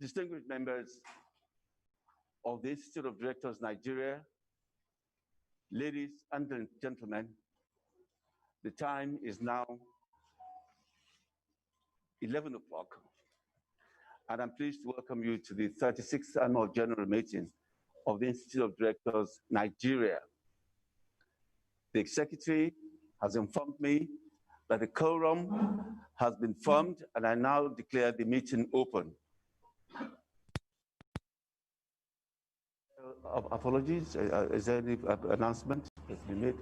distinguished members of the Institute of Directors, Nigeria, ladies and gentlemen, the time is now 11 o'clock, and I'm pleased to welcome you to the 36th Annual General Meeting of the Institute of Directors, Nigeria. The Secretary has informed me that the quorum has been formed, and I now declare the meeting open. Apologies, is there any announcement that's been made?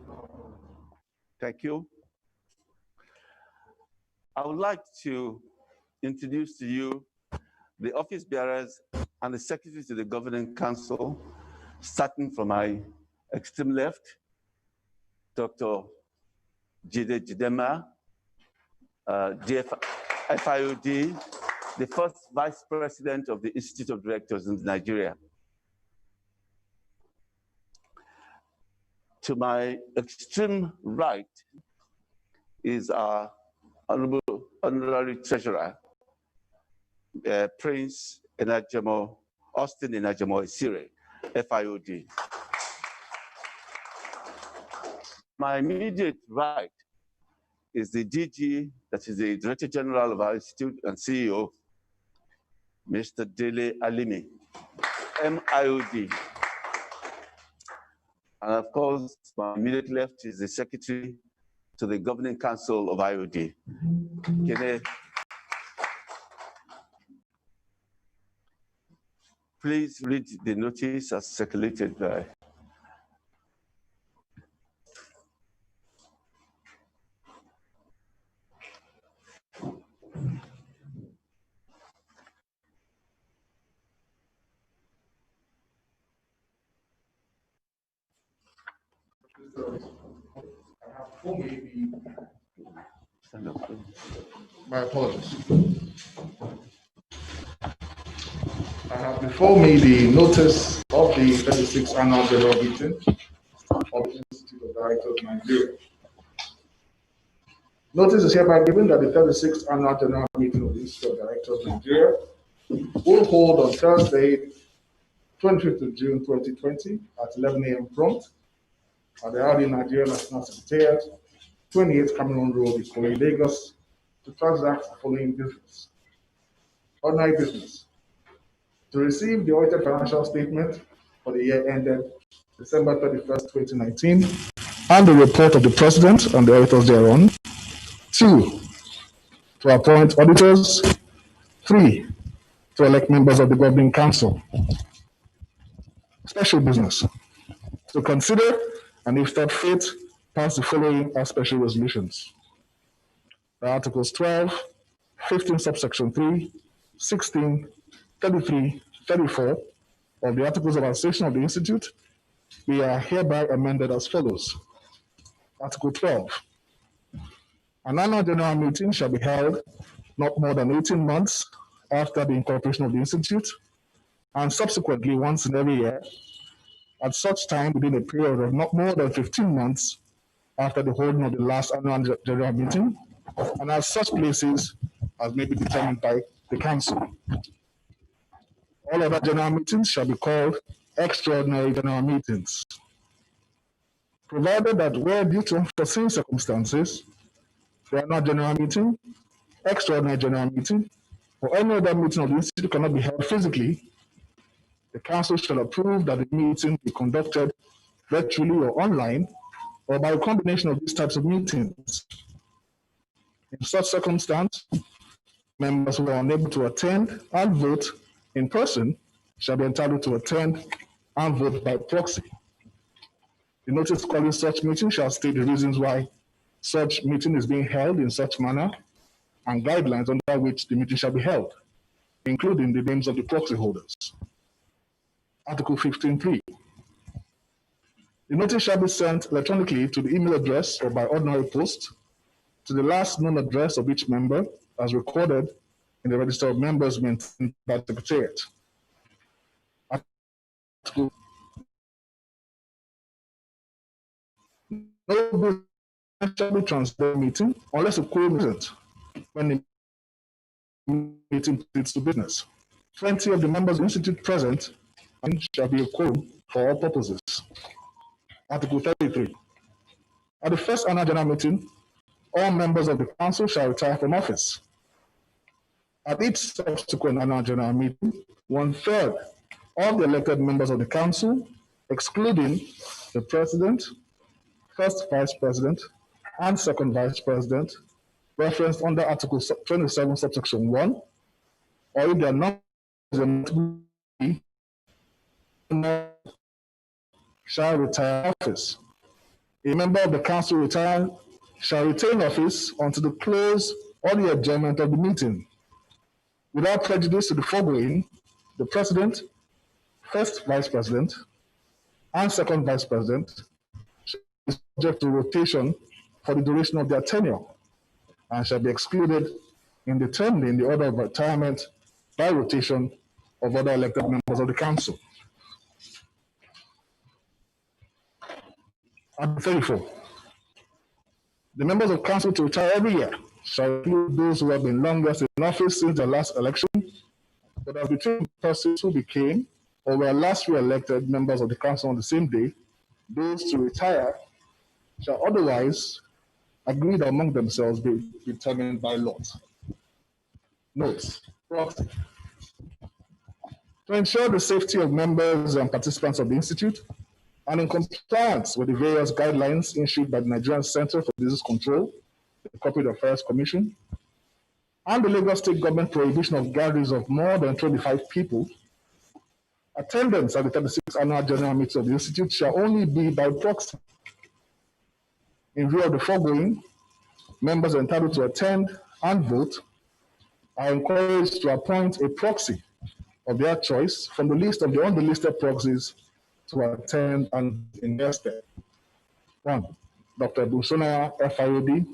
Thank you. I would like to introduce to you the office bearers and the secretary to the Governing Council, starting from my extreme left, Dr. Jide Jidema, FIOD, the first Vice President of the Institute of Directors in Nigeria. To my extreme right is our Honorary Treasurer, Prince Austin Enajemo Isire, FIOD. My immediate right is the DG, that is the Director General of our Institute and CEO, Mr. Dele Alimi, MIOD. And of course, my immediate left is the Secretary to the Governing Council of IOD. Please read the notice as circulated by. My apologies. I have before me the notice of the 36th Annual General Meeting of the Institute of Directors, Nigeria. Notice is hereby given that the 36th Annual General Meeting of the Institute of Directors, Nigeria will hold on Thursday, 25th of June 2020 at 11 a.m. prompt at the IOD Nigeria National Secretariat, 28 Cameroon Road, Ikoyi, Lagos, to transact the following business. Ordinary business. To receive the audited financial statement for the year ended December 31st, 2019, and the report of the President and the auditors thereon. 2, to appoint auditors. 3, to elect members of the Governing Council. Special business. To consider and if thought fit, pass the following as special resolutions. The Articles 12, 15 subsection 3, 16, 33, 34 of the Articles of Association of the Institute, we are hereby amended as follows. Article 12. An annual general meeting shall be held not more than 18 months after the incorporation of the Institute, and subsequently once in every year, at such time within a period of not more than 15 months after the holding of the last annual general meeting, and at such places as may be determined by the Council. All other general meetings shall be called extraordinary general meetings, provided that where due to unforeseen circumstances, the annual general meeting, extraordinary general meeting, or any other meeting of the Institute cannot be held physically, the Council shall approve that the meeting be conducted virtually or online, or by a combination of these types of meetings. In such circumstance, members who are unable to attend and vote in person shall be entitled to attend and vote by proxy. The notice calling such meeting shall state the reasons why such meeting is being held in such manner and guidelines under which the meeting shall be held, including the names of the proxy holders. Article 15.3. The notice shall be sent electronically to the email address or by ordinary post to the last known address of each member as recorded in the register of members maintained by the Secretariat. Article. No business shall be transferred meeting unless a quorum is present when the meeting proceeds to business. 20 of the members of the Institute present and shall be a quorum for all purposes. Article 33. At the first annual general meeting, all members of the council shall retire from office. At each subsequent annual general meeting, 1/3 of the elected members of the council, excluding the president, first vice president, and second vice president, referenced under Article 27, subsection 1, or if they are not, shall retire office. A member of the council shall retain office until the close or the adjournment of the meeting. Without prejudice to the foregoing, the president, first vice president, and second vice president shall be subject to rotation for the duration of their tenure and shall be excluded in determining the order of retirement by rotation of other elected members of the council. Article 34. The members of council to retire every year shall include those who have been longest in office since the last election, but as between persons who became or were last re-elected members of the council on the same day, those to retire shall otherwise agreed among themselves be determined by lot. Notes. Proxy. To ensure the safety of members and participants of the Institute, and in compliance with the various guidelines issued by the Nigerian Center for Disease Control, the Corporate Affairs Commission, and the Lagos State Government prohibition of gatherings of more than 25 people, attendance at the 36th Annual General Meeting of the Institute shall only be by proxy. In view of the foregoing, members entitled to attend and vote are encouraged to appoint a proxy of their choice from the list of the unlisted proxies to attend and in their stead. 1. Dr. Busona, FIOD.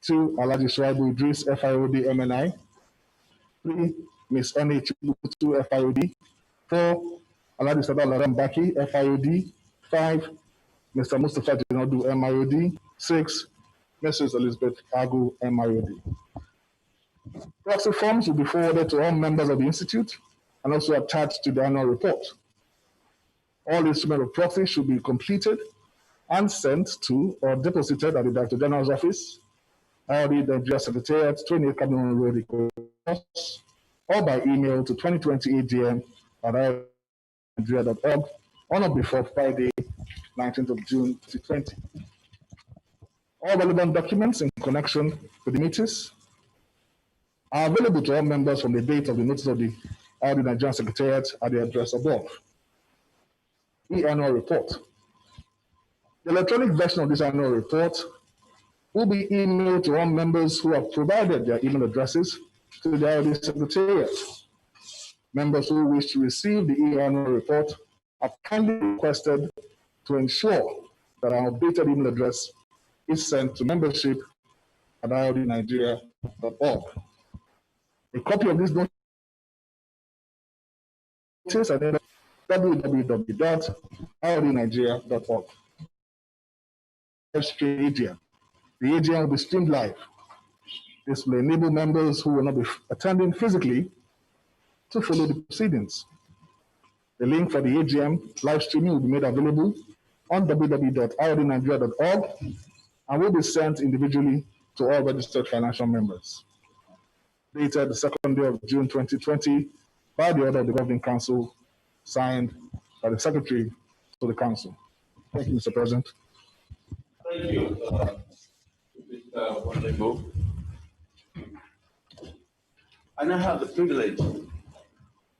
2. Alhaji Shuaibu Idris, FIOD, MNI. 3. Ms. N.H. Butu, FIOD. 4. Alhaji Sadal Larambaki, FIOD. 5. Mr. Mustafa Jinodu, MIOD. 6. Mrs. Elizabeth Agu, MIOD. Proxy forms will be forwarded to all members of the Institute and also attached to the annual report. All instruments of proxy should be completed and sent to or deposited at the Director General's office, IOD Nigeria Secretariat, 28 Cameroon Road, or by email to 2020agm@iodnigeria.org on or before Friday, 19th of June 2020. All relevant documents in connection with the meetings are available to all members from the date of the notice of the IOD Nigerian Secretariat at the address above. E-annual report. The electronic version of this annual report will be emailed to all members who have provided their email addresses to the IOD Secretariat. Members who wish to receive the e-annual report are kindly requested to ensure that an updated email address is sent to membership@iodnigeria.org. A copy of this notice is at www.iodnigeria.org. AGM. The AGM will be streamed live. This will enable members who will not be attending physically to follow the proceedings. The link for the AGM live streaming will be made available on www.iodnigeria.org and will be sent individually to all registered financial members. Dated the 2nd day of June 2020 by the order of the Governing Council, signed by the Secretary to the Council. Thank you, Mr. President. Thank you, Mr. Wonderful. I now have the privilege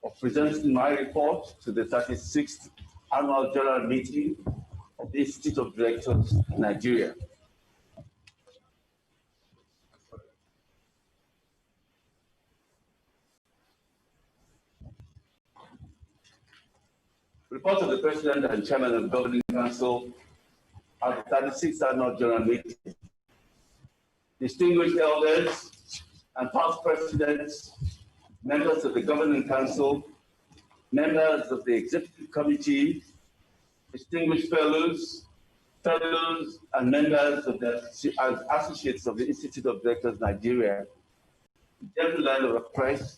of presenting my report to the 36th Annual General Meeting of the Institute of Directors, Nigeria. Report of the President and Chairman of the Governing Council at the 36th Annual General Meeting. Distinguished elders and past presidents, members of the Governing Council, members of the Executive Committee, distinguished fellows, and members of the associates of the Institute of Directors, Nigeria, gentlemen of the press,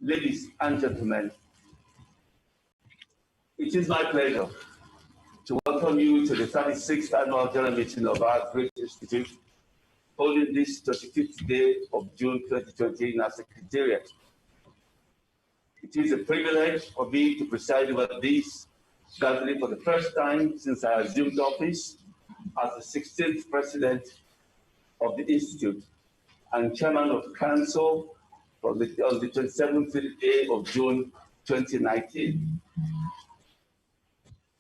Ladies and gentlemen, it is my pleasure to welcome you to the 36th Annual General Meeting of our great institute, holding this 25th day of June 2020 in our Secretariat. It is a privilege for me to preside over this gathering for the first time since I assumed office as the 16th President of the Institute and Chairman of the Council on the 27th day of June 2019.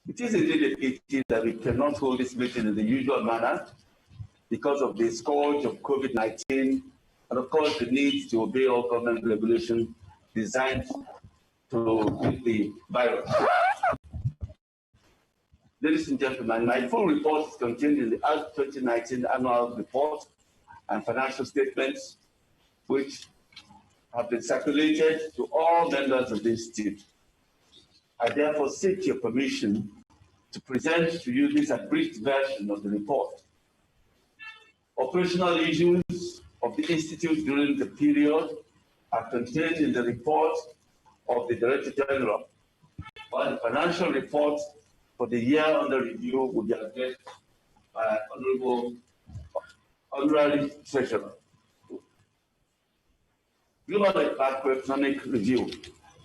It is indeed a pity that we cannot hold this meeting in the usual manner because of the scourge of COVID-19 and, of course, the need to obey all government regulations designed to beat the virus. Ladies and gentlemen, my full report is contained in the 2019 annual report and financial statements, which have been circulated to all members of the Institute. I therefore seek your permission to present to you this abridged version of the report. Operational issues of the Institute during the period are contained in the report of the Director General, while the financial report for the year under review will be addressed by Honorary Treasurer. Global macroeconomic review.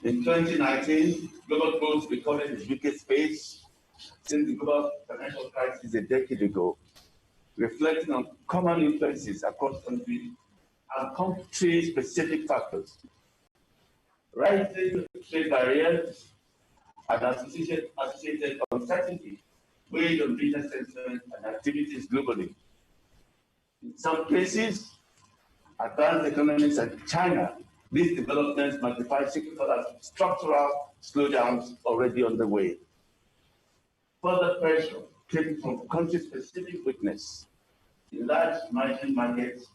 In 2019, global growth recorded its weakest pace since the global financial crisis a decade ago, reflecting on common influences across countries and country-specific factors. Rising trade barriers and associated uncertainty weighed on business sentiment and activities globally. In some cases, advanced economies like China, these developments magnify structural slowdowns already underway. Further pressure came from country-specific weakness in large emerging markets,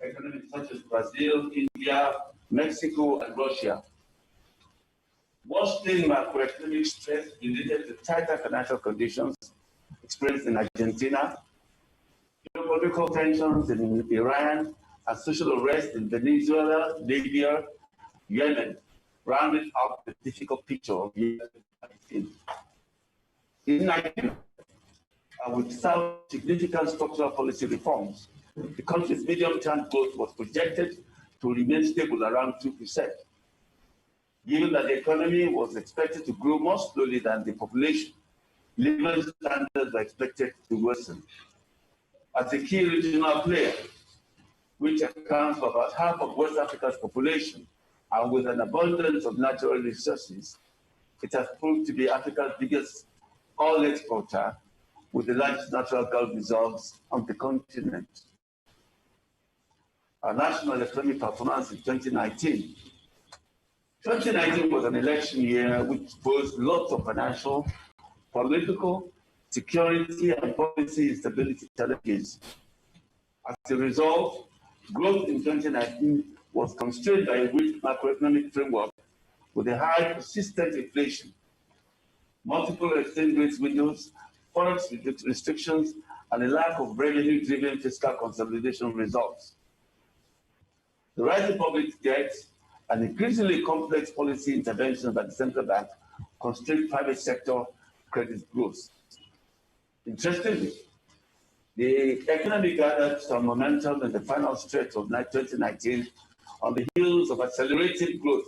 economies such as Brazil, India, Mexico, and Russia. Worsening macroeconomic stress related to tighter financial conditions experienced in Argentina, geopolitical tensions in Iran, and social unrest in Venezuela, Libya, Yemen, rounded out the difficult picture of year 2019. In Nigeria, without significant structural policy reforms, the country's medium-term growth was projected to remain stable around 2%. Given that the economy was expected to grow more slowly than the population, living standards were expected to worsen. As a key regional player, which accounts for about half of West Africa's population, and with an abundance of natural resources, it has proved to be Africa's biggest oil exporter, with the largest natural gas reserves on the continent. Our national economic performance in 2019. 2019 was an election year which posed lots of financial, political, security, and policy instability challenges. As a result, growth in 2019 was constrained by a weak macroeconomic framework with a high persistent inflation, multiple exchange rate windows, forex restrictions, and a lack of revenue-driven fiscal consolidation results. The rising public debt and increasingly complex policy interventions by the central bank constrained private sector credit growth. Interestingly, the economy gathered some momentum in the final stretch of 2019 on the heels of accelerated growth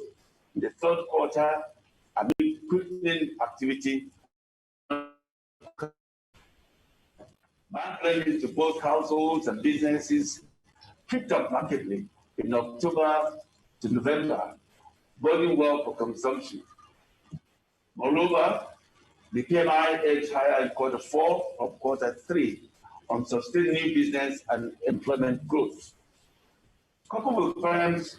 in the third quarter amid quickening activity. Bank lending to both households and businesses picked up markedly in October to November, boding well for consumption. Moreover, the PMI edged higher in quarter 4 from quarter 3 on sustained new business and employment growth. Coupled with firms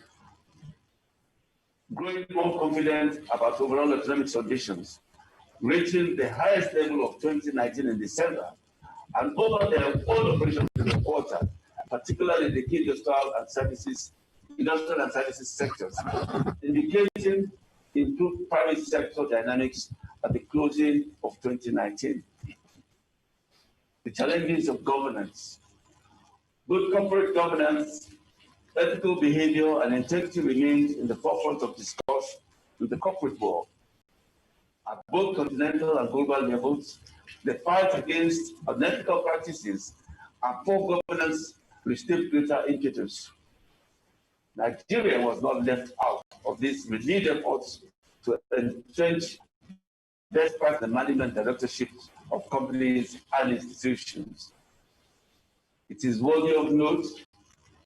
growing more confident about overall economic conditions, reaching the highest level of 2019 in December, and over their own operations in the quarter, particularly the key industrial and services sectors, indicating improved private sector dynamics at the closing of 2019. The challenges of governance. Good corporate governance Ethical behavior and integrity remained in the forefront of discourse in the corporate world. At both continental and global levels, the fight against unethical practices and poor governance received greater impetus. Nigeria was not left out of these renewed efforts to entrench best practice in the management directorship of companies and institutions. It is worthy of note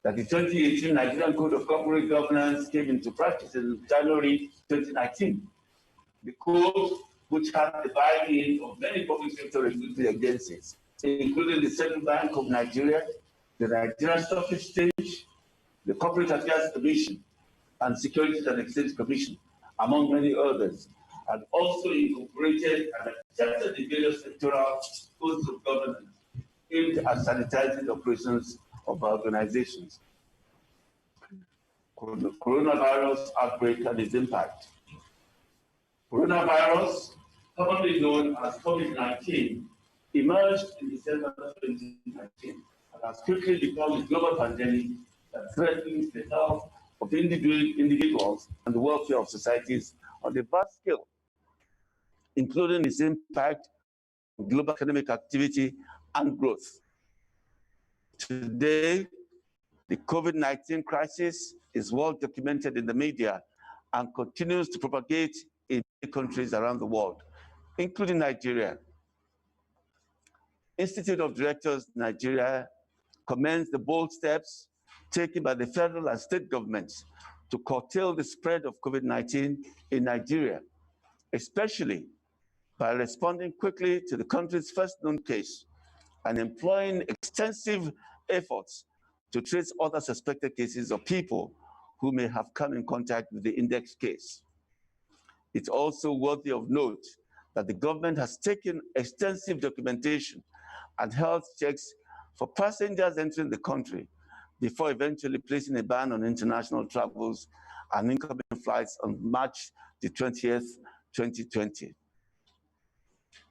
that the 2018 Nigerian Code of Corporate Governance came into practice in January 2019. The code, which had the buy-in of many public sector regulatory agencies, including the Central Bank of Nigeria, the Nigerian Stock Exchange, the Corporate Affairs Commission, and Securities and Exchange Commission, among many others, and also incorporated and adjusted the various sectoral codes of governance aimed at sanitizing the operations of organizations. Coronavirus outbreak and its impact. Coronavirus, commonly known as COVID-19, emerged in December 2019 and has quickly become a global pandemic that threatens the health of individuals and the welfare of societies on a vast scale, including its impact on global economic activity and growth. Today, the COVID-19 crisis is well documented in the media and continues to propagate in many countries around the world, including Nigeria. Institute of Directors Nigeria commends the bold steps taken by the federal and state governments to curtail the spread of COVID-19 in Nigeria, especially by responding quickly to the country's first known case and employing extensive efforts to trace other suspected cases of people who may have come in contact with the index case. It's also worthy of note that the government has taken extensive documentation and health checks for passengers entering the country before eventually placing a ban on international travels and incoming flights on March the 20th, 2020.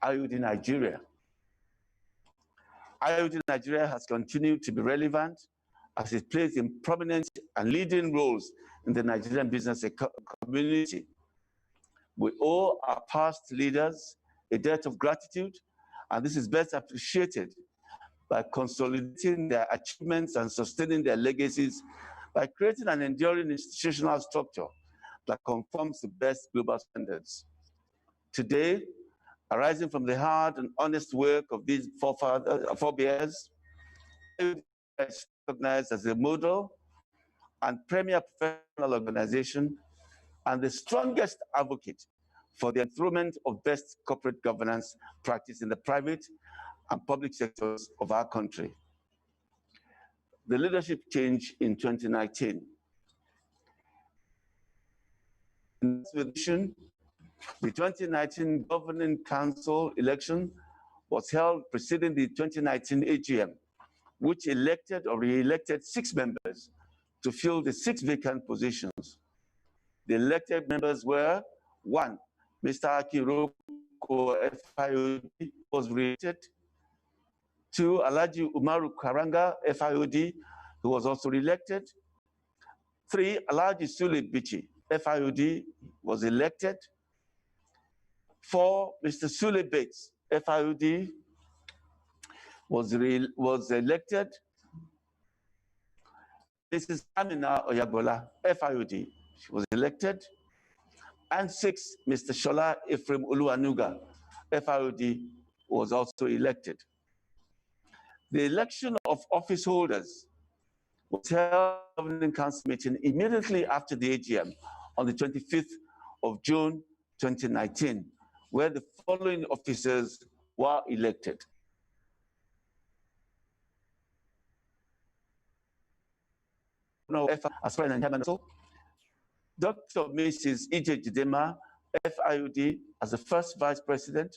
IOD Nigeria. IOD Nigeria has continued to be relevant as it plays in prominent and leading roles in the Nigerian business community. We owe our past leaders a debt of gratitude, and this is best appreciated by consolidating their achievements and sustaining their legacies by creating an enduring institutional structure that conforms to best global standards. Today, arising from the hard and honest work of these forebears, it is recognized as a model and premier professional organization and the strongest advocate for the enthronement of best corporate governance practice in the private and public sectors of our country. The leadership change in 2019. In addition, the 2019 Governing Council election was held preceding the 2019 AGM, which elected or re-elected 6 members to fill the 6 vacant positions. The elected members were 1, Mr. Akiroko FIOD was re-elected. 2, Alhaji Umaru Karanga FIOD, who was also re-elected. 3, Alhaji Sule Bichi FIOD was elected. 4, Mr. Sule Bates FIOD was elected. Mrs. Amina Oyabola FIOD was elected. And 6, Mr. Shola Ephraim Uluanuga FIOD was also elected. The election of office holders was held at the Governing Council meeting immediately after the AGM on the 25th of June 2019, where the following officers were elected. As President and Chairman, Dr. Mrs. E.J. Jidema, FIOD, as the first Vice President.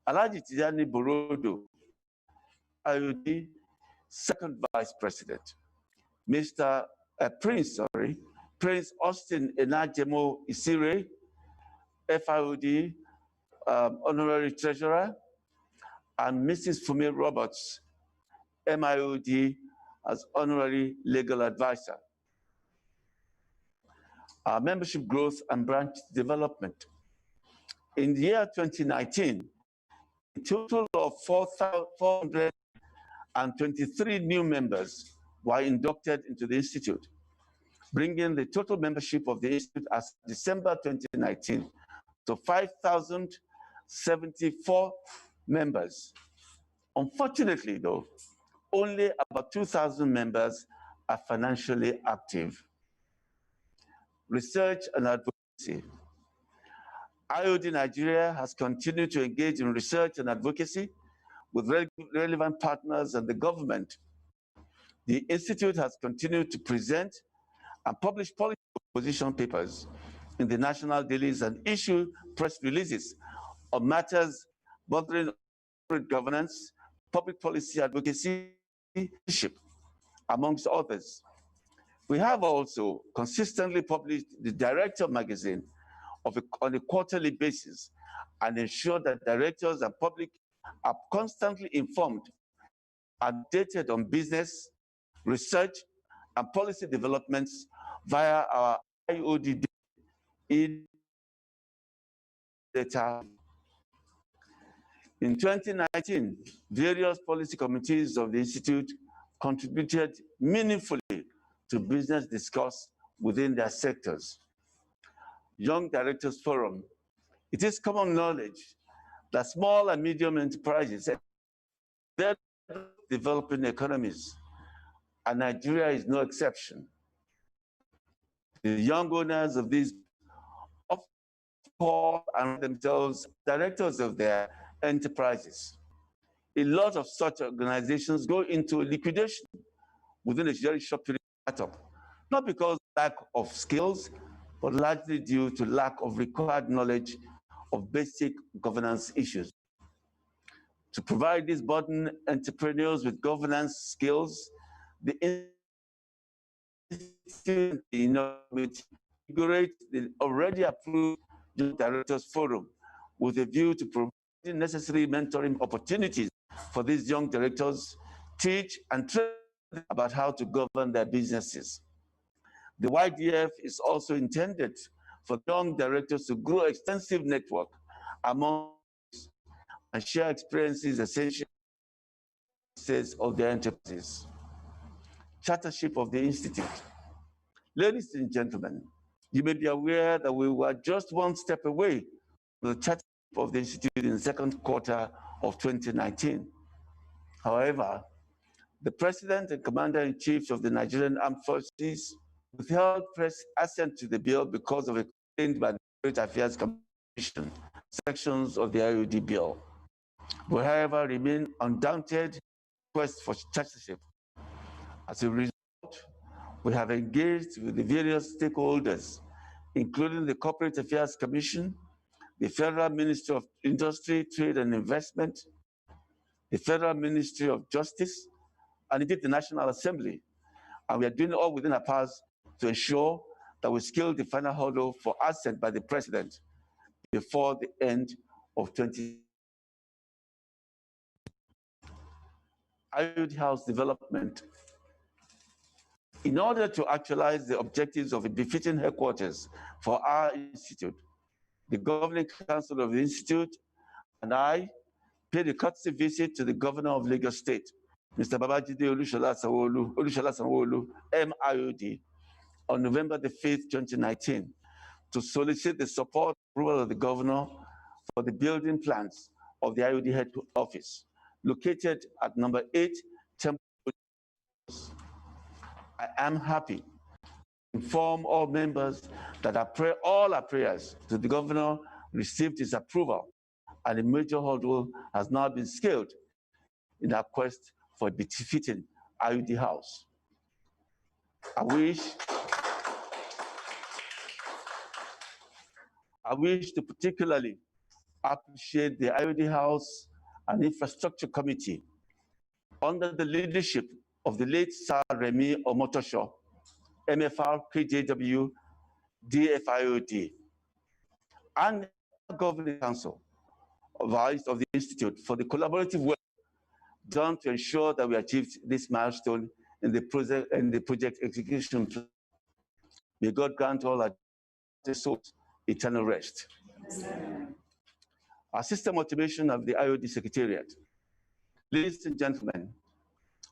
Alhaji Tijani Borodo, IOD, second Vice President. Mr. Prince Austin Enajemo Isire, FIOD, Honorary Treasurer, and Mrs. Fumi Roberts, MIOD, as honorary legal advisor. Our membership growth and branch development. In the year 2019, a total of 4,423 new members were inducted into the Institute, bringing the total membership of the Institute as December 2019 to 5,074 members. Unfortunately, though, only about 2,000 members are financially active. Research and advocacy. IOD Nigeria has continued to engage in research and advocacy with relevant partners and the government. The Institute has continued to present and publish policy position papers in the national dailies and issue press releases on matters bordering on corporate governance, public policy advocacy, leadership, amongst others. We have also consistently published the Director magazine on a quarterly basis and ensure that directors and public are constantly informed and updated on business, research, and policy developments via our IOD data. In 2019, various policy committees of the Institute contributed meaningfully to business discourse within their sectors. Young Directors Forum. It is common knowledge that small and medium enterprises are developing economies, and Nigeria is no exception. The young owners of these often call and themselves directors of their enterprises. A lot of such organizations go into liquidation within a very short period of time, not because of lack of skills, but largely due to lack of required knowledge of basic governance issues. To provide these budding entrepreneurs with governance skills, the Institute inaugurated the already approved Directors Forum with a view to providing necessary mentoring opportunities for these young directors, teach and train about how to govern their businesses. The YDF is also intended for young directors to grow extensive network among and share experiences essential of their enterprises. Chartership of the Institute. Ladies and gentlemen, you may be aware that we were just one step away from the chartership of the Institute in the second quarter of 2019. However, the President and Commander-in-Chief of the Nigerian Armed Forces withheld press assent to the bill because of a complaint by the Corporate Affairs Commission sections of the IOD bill. We, however, remain undaunted quest for chartership. As a result, we have engaged with the various stakeholders, including the Corporate Affairs Commission, the Federal Ministry of Industry, Trade and Investment, the Federal Ministry of Justice, and indeed the National Assembly. And we are doing all within our powers to ensure that we scale the final hurdle for assent by the President before the end of 2020. IOD House development. In order to actualize the objectives of a befitting headquarters for our institute, the Governing Council of the Institute and I paid a courtesy visit to the Governor of Lagos State, Mr. Babajide Olushola Sanwo-Olu, MIOD, on November the 5th, 2019, to solicit the support and approval of the Governor for the building plans of the IOD head office, located at number 8 Temple. I am happy to inform all members that all our prayers to the Governor received his approval, and a major hurdle has now been scaled in our quest for a befitting IOD house. I wish to particularly appreciate the IOD House and Infrastructure Committee under the leadership of the late Sir Remi Omotosho, MFR KJW, DFIOD, and the Governing Council of the Institute for the collaborative work done to ensure that we achieved this milestone in the project execution plan. May God grant all our souls eternal rest. Our system automation of the IOD Secretariat. Ladies and gentlemen,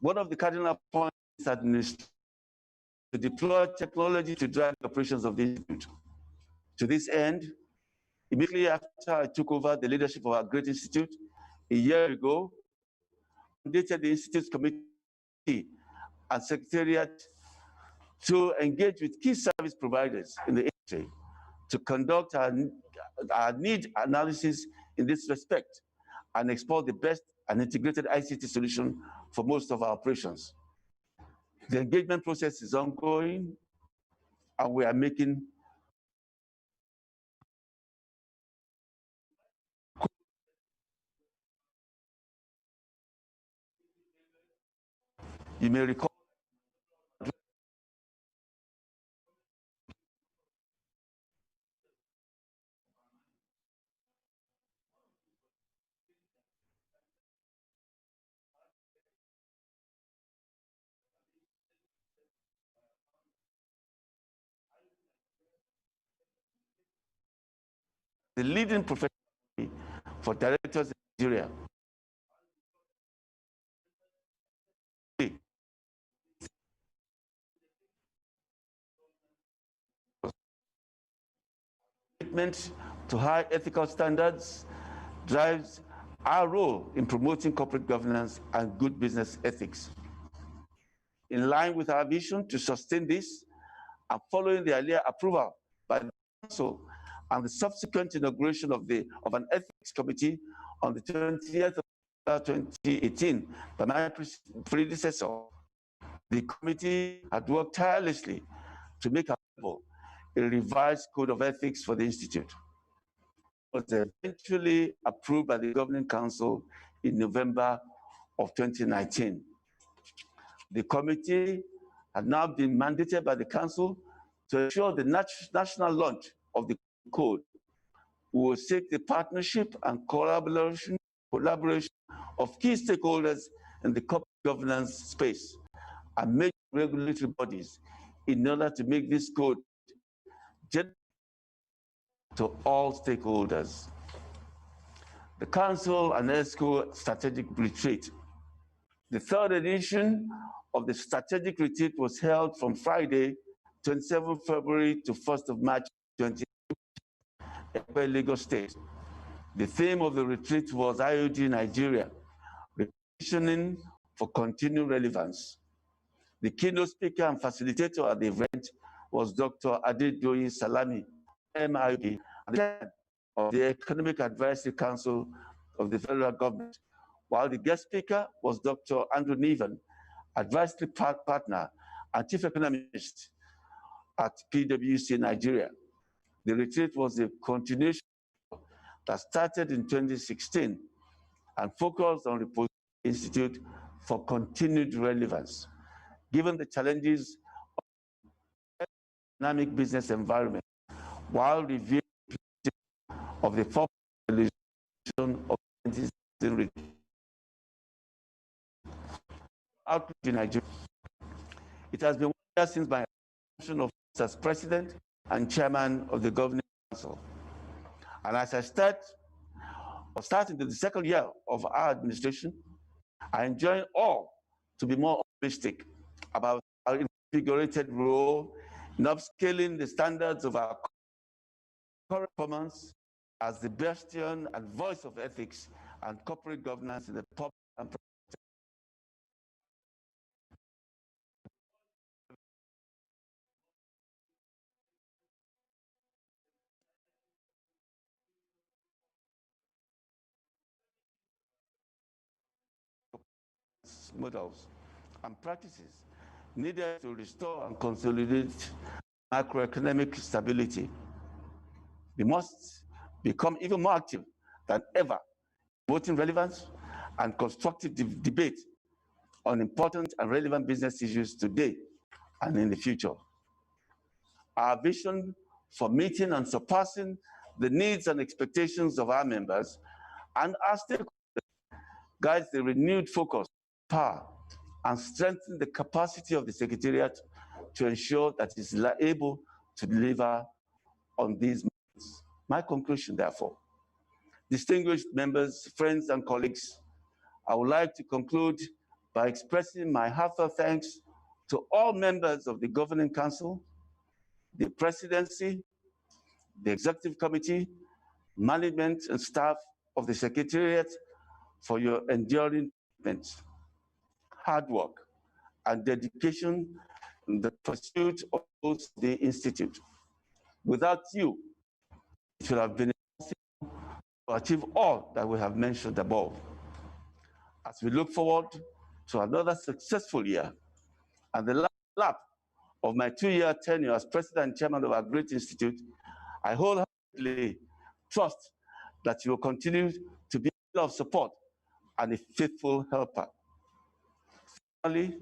one of the cardinal points is to deploy technology to drive the operations of the institute. To this end, immediately after I took over the leadership of our great institute a year ago, I mandated the institute's committee and secretariat to engage with key service providers in the industry to conduct our need analysis in this respect and explore the best and integrated ICT solution for most of our operations. The engagement process is ongoing, and we are making you may recall the leading professional for directors in Nigeria. Commitment to high ethical standards drives our role in promoting corporate governance and good business ethics. In line with our vision to sustain this, and following the earlier approval by the Council and the subsequent inauguration of an ethics committee on the 20th of 2018 by my predecessor, the committee had worked tirelessly to make available a revised code of ethics for the Institute. It was eventually approved by the Governing Council in November of 2019. The committee had now been mandated by the Council to ensure the national launch of the code. We will seek the partnership and collaboration of key stakeholders in the corporate governance space and major regulatory bodies in order to make this code general to all stakeholders. The Council and ESCO Strategic Retreat. The third edition of the strategic retreat was held from Friday, 27 February to 1st of March 2020 in Lagos State. The theme of the retreat was IOD Nigeria, Repositioning for Continued Relevance. The keynote speaker and facilitator at the event was Dr. Adedoyin Salami, MIOD, and the chair of the Economic Advisory Council of the federal government, while the guest speaker was Dr. Andrew Niven, advisory partner and chief economist at PwC Nigeria. The retreat was a continuation that started in 2016 and focused on the Institute for continued relevance, given the challenges of the dynamic business environment, while reviewing of the fourth resolution of 2016 outreach in Nigeria. It has been 1 year since my assumption of as president and chairman of the Governing Council. And as I start into the second year of our administration, I enjoin all to be more optimistic about our invigorated role in upscaling the standards of our current performance as the bastion and voice of ethics and corporate governance in the public and private models and practices needed to restore and consolidate macroeconomic stability. We must become even more active than ever, promoting relevance and constructive debate on important and relevant business issues today and in the future. Our vision for meeting and surpassing the needs and expectations of our members and our stakeholders guides the renewed focus, power, and strengthen the capacity of the Secretariat to ensure that it is able to deliver on these missions. My conclusion, therefore, distinguished members, friends, and colleagues, I would like to conclude by expressing my heartfelt thanks to all members of the Governing Council, the Presidency, the Executive Committee, management and staff of the Secretariat for your enduring commitment, hard work, and dedication in the pursuit of the Institute. Without you, it would have been impossible to achieve all that we have mentioned above. As we look forward to another successful year and the last lap of my 2-year tenure as President and Chairman of our great institute, I wholeheartedly trust that you will continue to be a pillar of support and a faithful helper. Finally,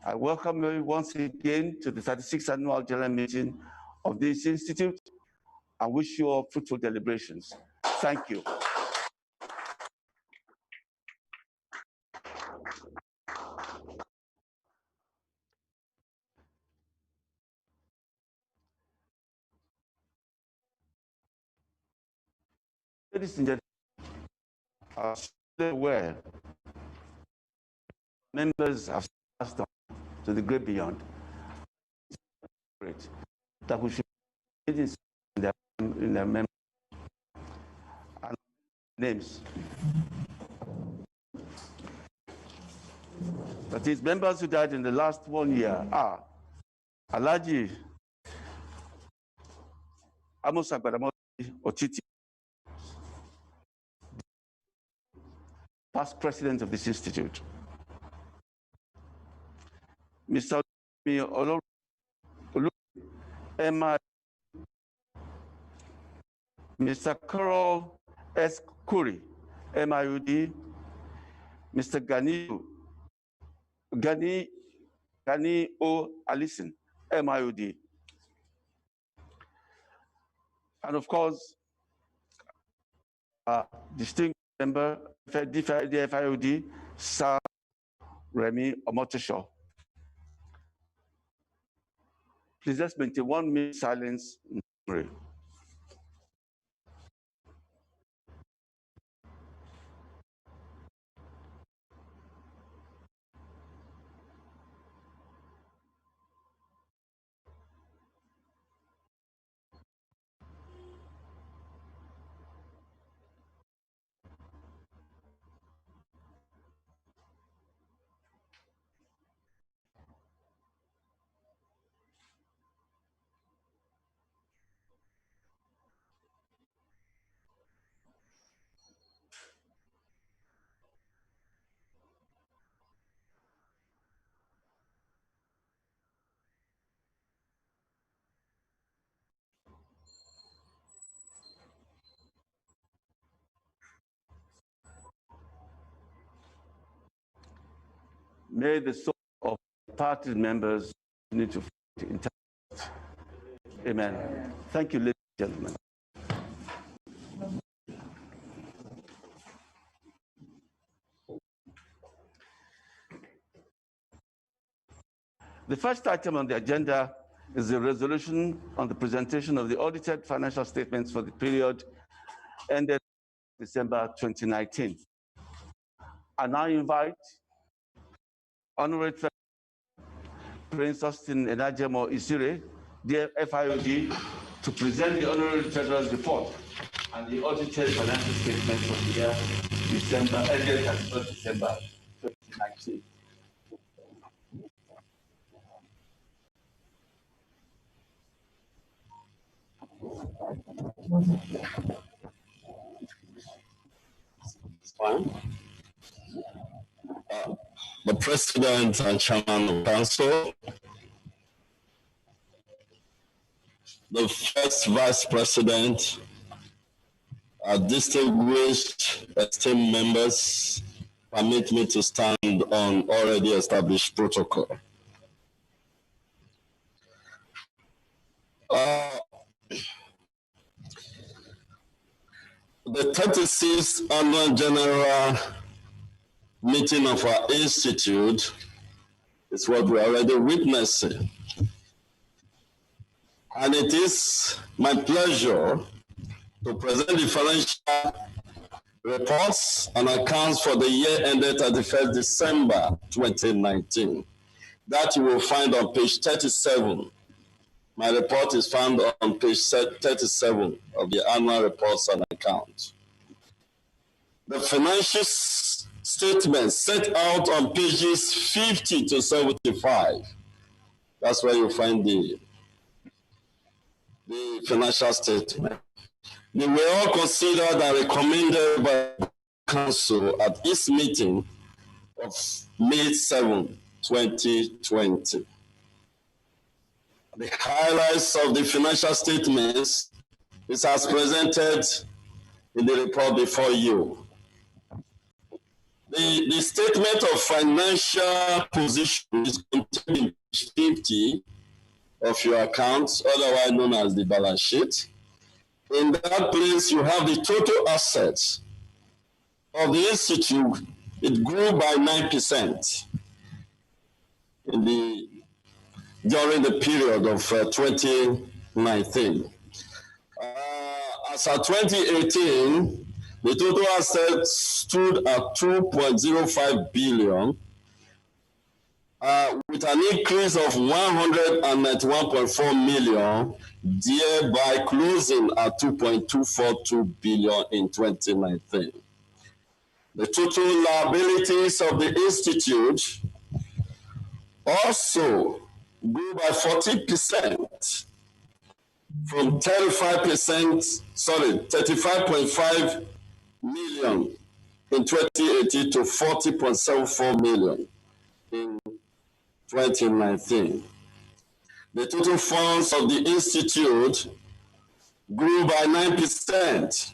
I welcome you once again to the 36th Annual General Meeting of this institute and wish you all fruitful deliberations. Thank you. Ladies and gentlemen, I am aware members have passed on to the great beyond that we should be in their memory and names. That is, members who died in the last 1 year are Alhaji Amos Agbadamosi Otiti, past president of this institute. Mr. Olu Emma, Mr. Carol S. Kuri, MIUD, Mr. Gani O. Alison, MIUD. And of course, distinguished member, the FIOD, Sir Remy Omotosho. Please let's maintain 1 minute silence in memory. May the soul of party members continue to intact. Amen. Thank you, ladies and gentlemen. The first item on the agenda is the resolution on the presentation of the audited financial statements for the period ended December 2019. I now invite Honorary Prince Austin Enajemo Isire, the FIOD, to present the Honorary Treasurer's report and the audited financial statements for the year ended 31st December 2019. Fine. The President and Chairman of Council, the first Vice President, our distinguished esteemed members, permit me to stand on already established protocol. The 36th Annual General Meeting of our Institute It's what we're already witnessing. And it is my pleasure to present the financial reports and accounts for the year ended 31st December 2019. That you will find on page 37. My report is found on page 37 of the annual reports and accounts. The financial statements set out on pages 50 to 75. That's where you find the financial statement. They were all considered and recommended by the Council at its meeting of May 7, 2020. The highlights of the financial statements is as presented in the report before you. The statement of financial position is contained in page 50 of your accounts, otherwise known as the balance sheet. In that place, you have the total assets of the institute. It grew by 9% during the period of 2019. As of 2018, the total assets stood at 2.05 billion, with an increase of 191.4 million, thereby closing at 2.242 billion in 2019. The total liabilities of the institute also grew by 40%, from 35.5 million in 2018 to 40.74 million in 2019. The total funds of the institute grew by 9%,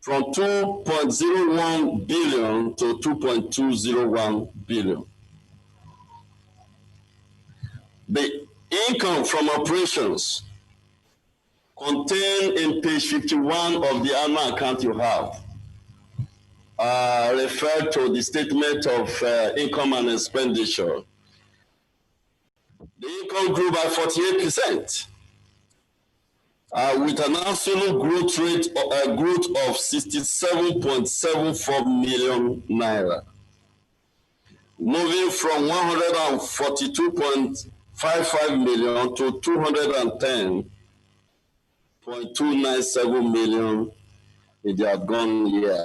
from 2.01 billion to 2.201 billion. The income from operations contained in page 51 of the annual account you have refer to the statement of income and expenditure. The income grew by 48%, with an absolute growth rate of 67.74 million naira, moving from 142.55 million to 210.297 million in the outgone year.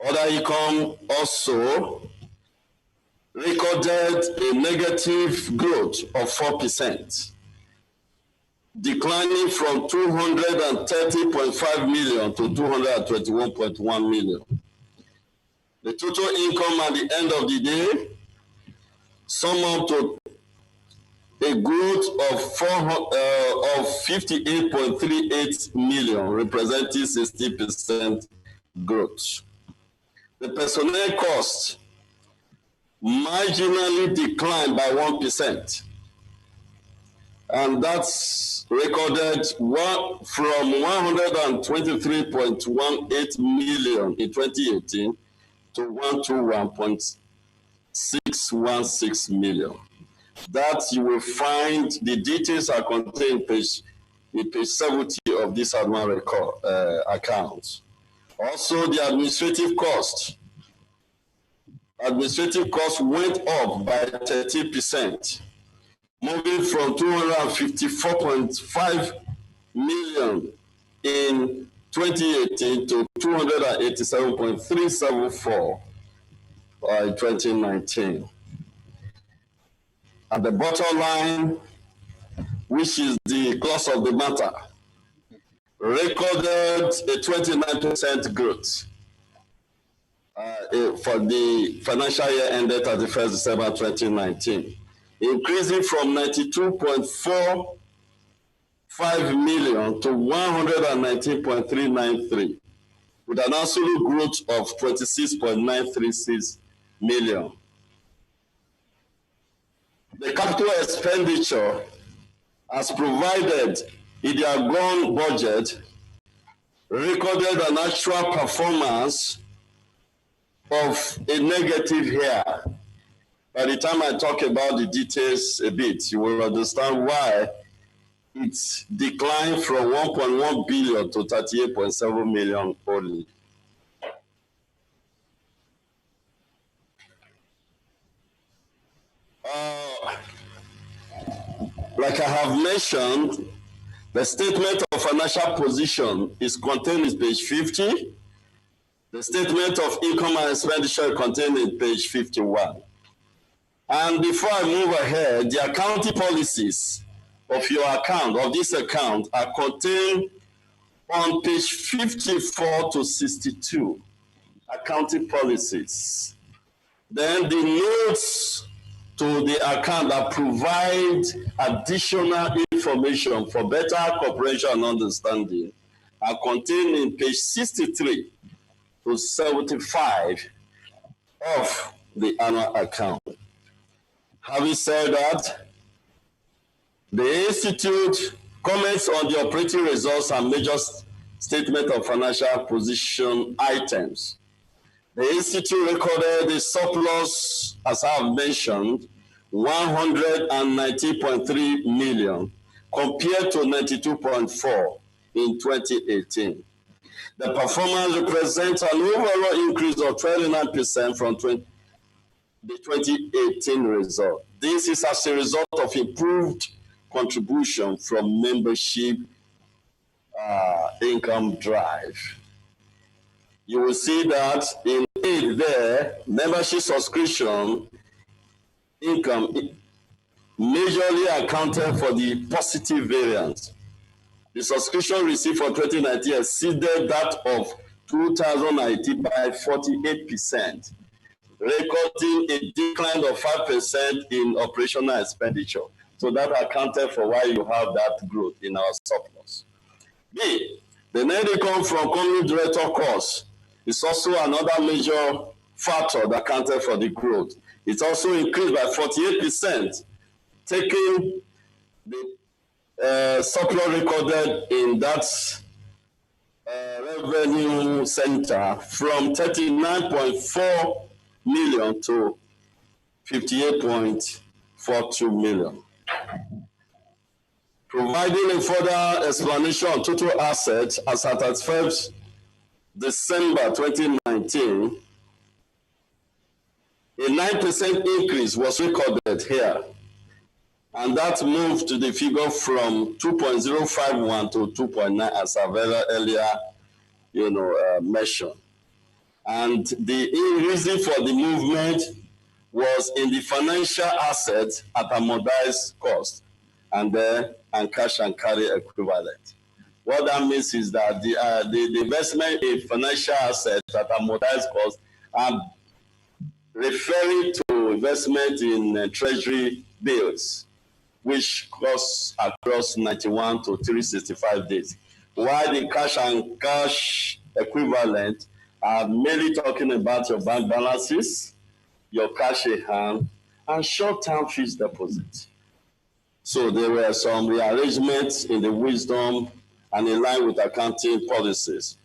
Other income also recorded a negative growth of 4%, declining from 230.5 million to 221.1 million. The total income at the end of the day sum up to a growth of 58.38 million, representing 60% growth. The personnel cost marginally declined by 1%, and that's recorded from 123.18 million in 2018 to 121.616 million. That you will find the details are contained in page 70 of this annual record account. Also, the administrative cost went up by 30%, moving from 254.5 million in 2018 to 287.374 in 2019. At the bottom line, which is the cause of the matter, recorded a 29% growth for the financial year ended 31st December 2019, increasing from 92.45 million to 119.393, with an absolute growth of 26.936 million. The capital expenditure, as provided in the outgone budget, recorded an actual performance of a negative here, By the time I talk about the details a bit, you will understand why it declined from 1.1 billion to 38.7 million only. Like I have mentioned, the statement of financial position is contained in page 50. The statement of income and expenditure is contained in page 51. And before I move ahead, the accounting policies of your account, of this account, are contained on page 54 to 62. Accounting policies. Then the notes to the account that provide additional information for better cooperation and understanding are contained in page 63 to 75 of the annual account. Having said that, the Institute comments on the operating results and major statement of financial position items. The Institute recorded a surplus, as I have mentioned, 190.3 million compared to 92.4 in 2018. The performance represents an overall increase of 29% from the 2018 result. This is as a result of improved contribution from membership income drive. You will see that in it there, membership subscription income majorly accounted for the positive variance. The subscription received for 2019 exceeded that of 2018 by 48%, recording a decline of 5% in operational expenditure. So that accounted for why you have that growth in our surplus. B, the net income from company director costs is also another major factor that accounted for the growth. It also increased by 48%, taking the surplus recorded in that revenue center from 39.4 million to 58.42 million. Providing a further explanation on total assets as at 31st December 2019, a 9% increase was recorded here, and that moved to the figure from 2.051 to 2.9 as I've earlier mentioned. And the reason for the movement was in the financial assets at amortized cost and cash and carry equivalent. What that means is that the investment in financial assets at amortized cost are referring to investment in treasury bills, which costs across 91 to 365 days, while the cash and cash equivalent are mainly talking about your bank balances, your cash in hand, and short-term fixed deposits. So there were some rearrangements in the wisdom and in line with accounting policies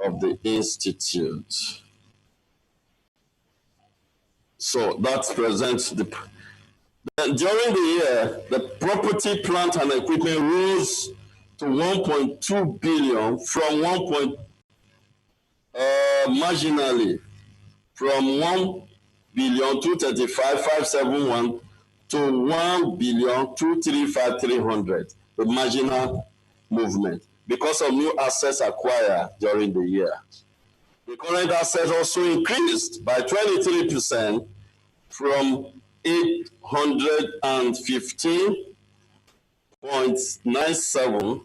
of the Institute. So that presents the... During the year, the property, plant, and equipment rose to 1.2 billion from marginally from 1,235,571 to 1,235,300, a marginal movement because of new assets acquired during the year. The current assets also increased by 23% from 815.97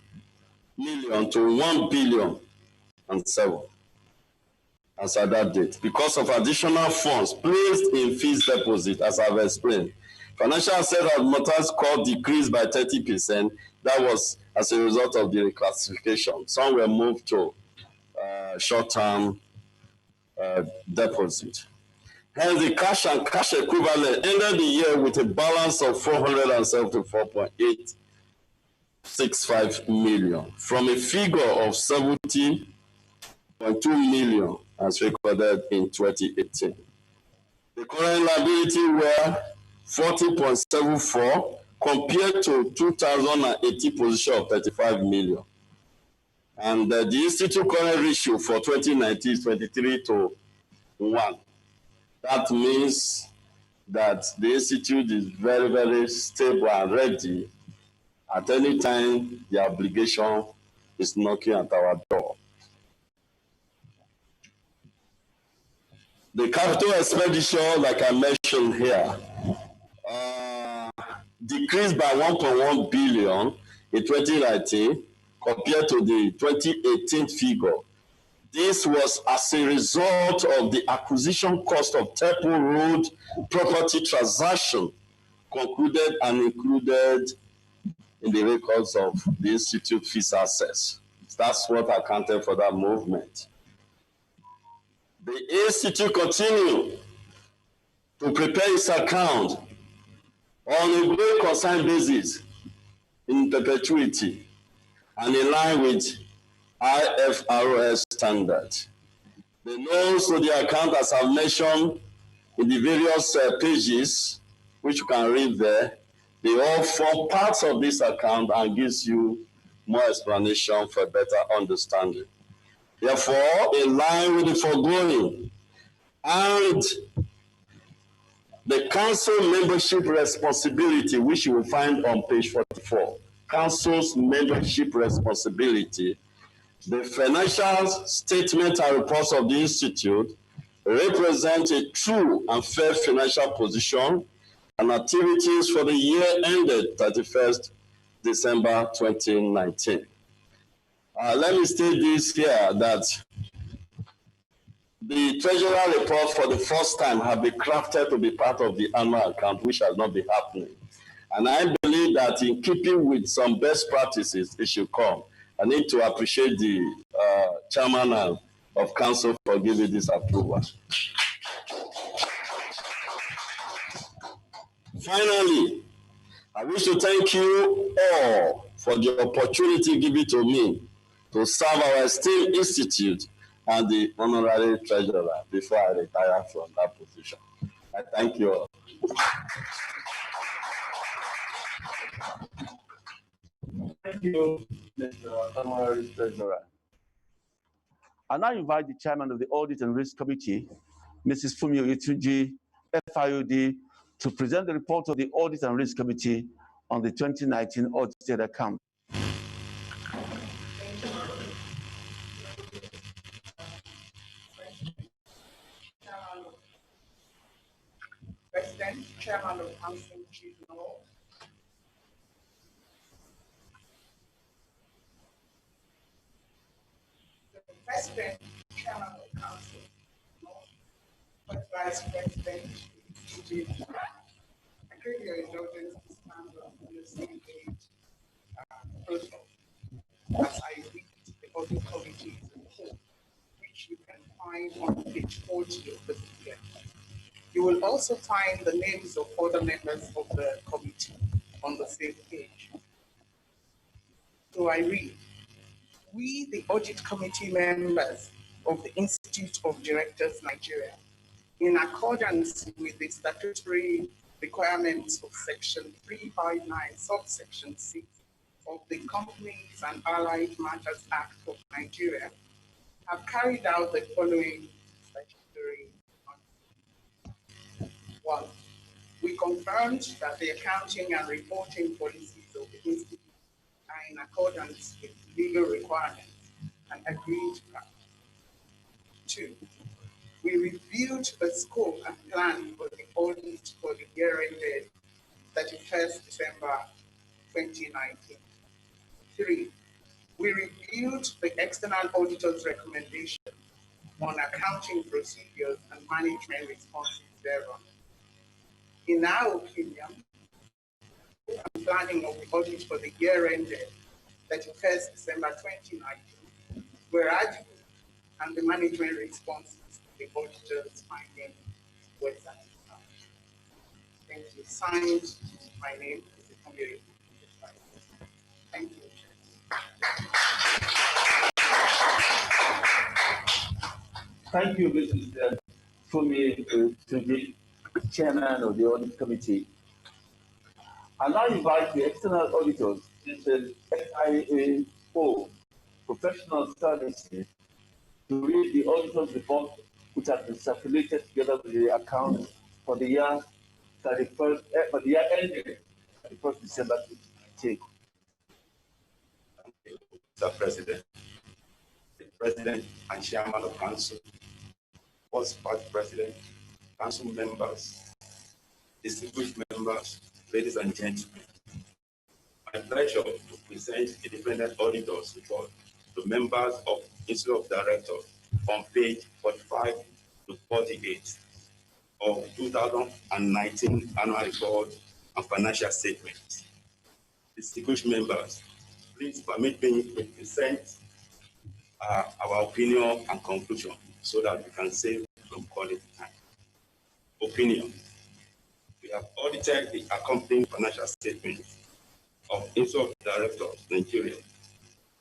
million to 1,000,000,007 as at that date, because of additional funds placed in fixed deposit, as I've explained. Financial assets at amortized cost decreased by 30%. That was as a result of the reclassification. Some were moved to short-term deposit. Hence, the cash and cash equivalent ended the year with a balance of 474.865 million from a figure of 70.2 million as recorded in 2018. The The current liability were 40.74 compared to 2018 position of 35 million. And the institute current ratio for 2019 is 23:1. That means that the institute is very, very stable and ready at any time the obligation is knocking at our door. The capital expenditure, like I mentioned here, decreased by 1.1 billion in 2019 compared to the 2018 figure. This was as a result of the acquisition cost of Temple Road property transaction concluded and included in the records of the Institute fees assets. That's what accounted for that movement. The Institute continued to prepare its account on a going concern basis in perpetuity and in line with IFRS standard. The notes to the account, as I've mentioned in the various pages, which you can read there, they all form parts of this account and gives you more explanation for better understanding. Therefore, in line with the foregoing and the council membership responsibility, which you will find on page 44, council's membership responsibility, the financial statement and reports of the institute represent a true and fair financial position and activities for the year ended 31st December 2019. Let me state this here, that the treasurer report for the first time have been crafted to be part of the annual account, which has not been happening. And I believe that in keeping with some best practices, it should come. I need to appreciate the chairman of council for giving this approval. Finally, I wish to thank you all for the opportunity given to me to serve our esteemed institute and the honorary treasurer before I retire from that position. I thank you all. Thank you, Mr. Honorary Treasurer. I now invite the chairman of the Audit and Risk Committee, Mrs. Fumi Oyetunji, FIOD, to present the report of the Audit and Risk Committee on the 2019 audited account. President, Chairman of Council, Chief Law, the President, Chairman of Council, Vice President, I crave your indulgence to stand on the same page protocol as I read the Audit Committee report, which you can find on page 40 of the PDF. You will also find the names of other members of the committee on the same page. So I read, we, the Audit Committee members of the Institute of Directors, Nigeria, in accordance with the statutory requirements of Section 359, subsection 6 of the Companies and Allied Matters Act of Nigeria, have carried out the following statutory. 1. We confirmed that the accounting and reporting policies of the Institute are in accordance with legal requirements and agreed practice. 2. We reviewed the scope and plan for the audit for the year ended 31st December 2019. 3. We reviewed the external auditor's recommendation on accounting procedures and management responses thereon. In our opinion, the planning of the audit for the year ended 31st December 2019 were adequate, and the management responses to the auditor's findings were satisfied. Thank you. Signed, my name is the committee. Thank you. Thank you, Mrs. Fumi Oyetunji. chairman of the audit committee. I now invite the external auditors in the SIAO Professional Services to read the auditor's report, which has been circulated together with the accounts for the year 31st, for the year ended 31st December 2019. Mr. President, the President and Chairman of Council, First Vice President, Council members, distinguished members, ladies and gentlemen. My pleasure to present the independent auditor's report to members of Institute of Directors on page 45 to 48 of 2019 annual report and financial statement. Distinguished members, please permit me to present our opinion and conclusion so that we can save from quality time. Opinion. We have audited the accompanying financial statement of Institute of Directors, Nigeria,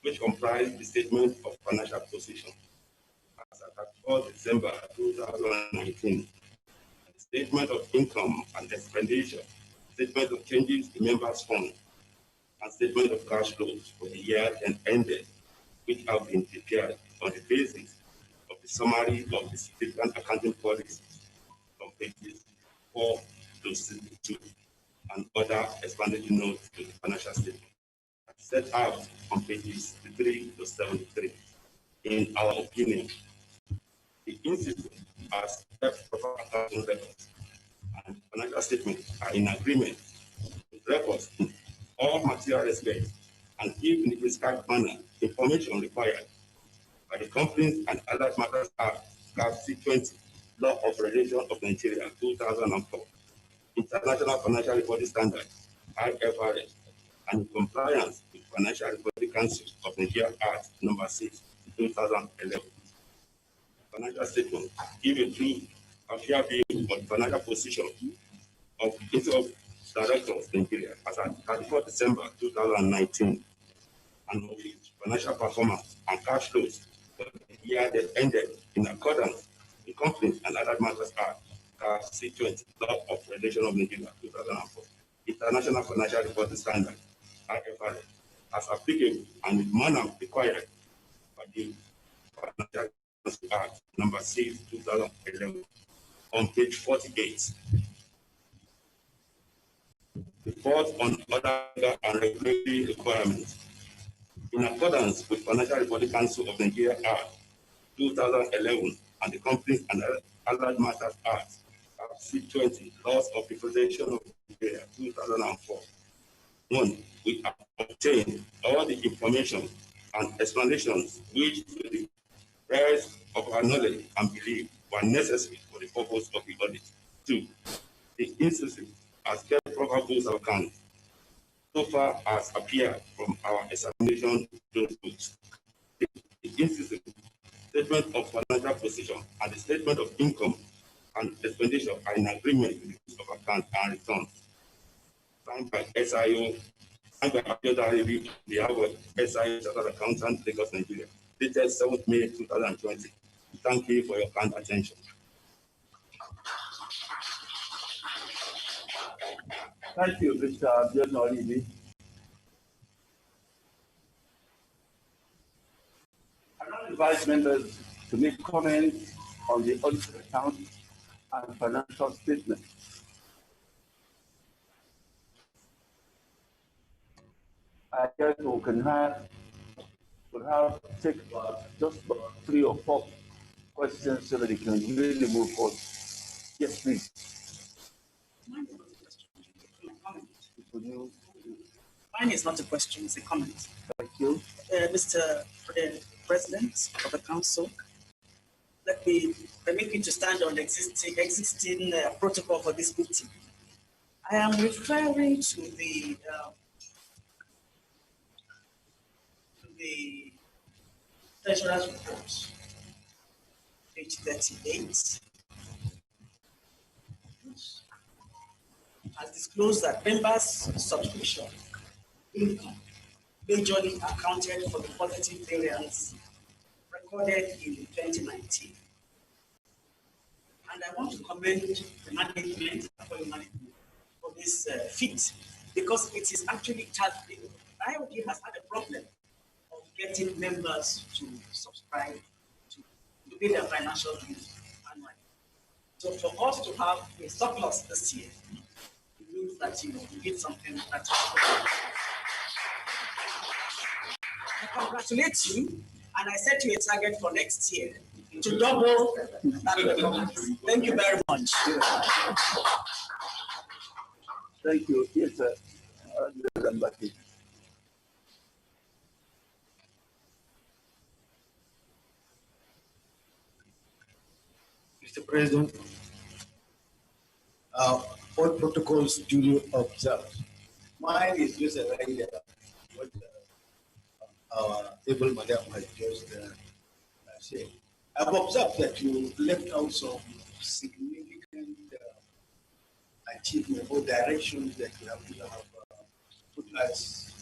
which comprise the statement of financial position as at 4 December 2019, the statement of income and expenditure, statement of changes in members' fund, and statement of cash flows for the year then ended, which have been prepared on the basis of the summary of the significant accounting policies from pages 4 to 62 and other explanatory notes to the financial statement set out on pages 3 to 73. In our opinion, the Institute has kept proper accounting records and financial statements are in agreement with records in all material respects and give in the prescribed manner information required by the Companies and Allied Matters Act, C20, Law of Regulation of Nigeria, 2004, International Financial Reporting Standards, IFRS, and in compliance with Financial Reporting Council of Nigeria Act No. 6, 2011. Financial statement give a true and fair view on financial position of Institute of Directors Nigeria as at 31 December 2019 and of its financial performance and cash flows for the year that ended in accordance with Companies and Other Matters Act, C20, Law of Regulation of Nigeria, 2004, International Financial Reporting Standards, IFRS, as applicable and in manner required by the Financial Act No. 6, 2011, on page 48. Report on other and regulatory requirements. In accordance with Financial Reporting Council of Nigeria Act 2011 and the Companies and Allied Matters Act C20, Laws of Representation of Nigeria 2004. 1. We have obtained all the information and explanations which, to the best of our knowledge and belief, were necessary for the purpose of the audit. 2. The Institute has kept proper books of accounts so far as appeared from our examination of those books. The Institute statement of financial position and the statement of income and expenditure are in agreement with the books of account and returns. Signed by SIO, signed by IOD, the SIO Chartered Accountant, Lagos, Nigeria, dated 7th May 2020. Thank you for your kind attention. Thank you, Mr. Abiodun. I now invite members to make comments on the audited account and financial statement. I guess we can take just about 3 or 4 questions so that we can really move forward. Yes, please. Mine is not a question, it's a comment. Thank you. Mr. President of the Council, permit me to stand on the existing protocol for this meeting. I am referring to the Treasurer's report, page 38, has disclosed that members' subscription income majorly accounted for the positive variance recorded in 2019. And I want to commend the management for this feat, because it is actually IOD has had a problem of getting members to subscribe to pay their financial dues annually. So for us to have a surplus this year, it means that we did something that. I congratulate you, and I set you a target for next year to double that. Thank you very much. Thank you. Yes, sir. Mr. President, all protocols duly observed. Mine is just a reminder what our able madam has just said. I've observed that you left out some significant achievement or directions that you have to have put as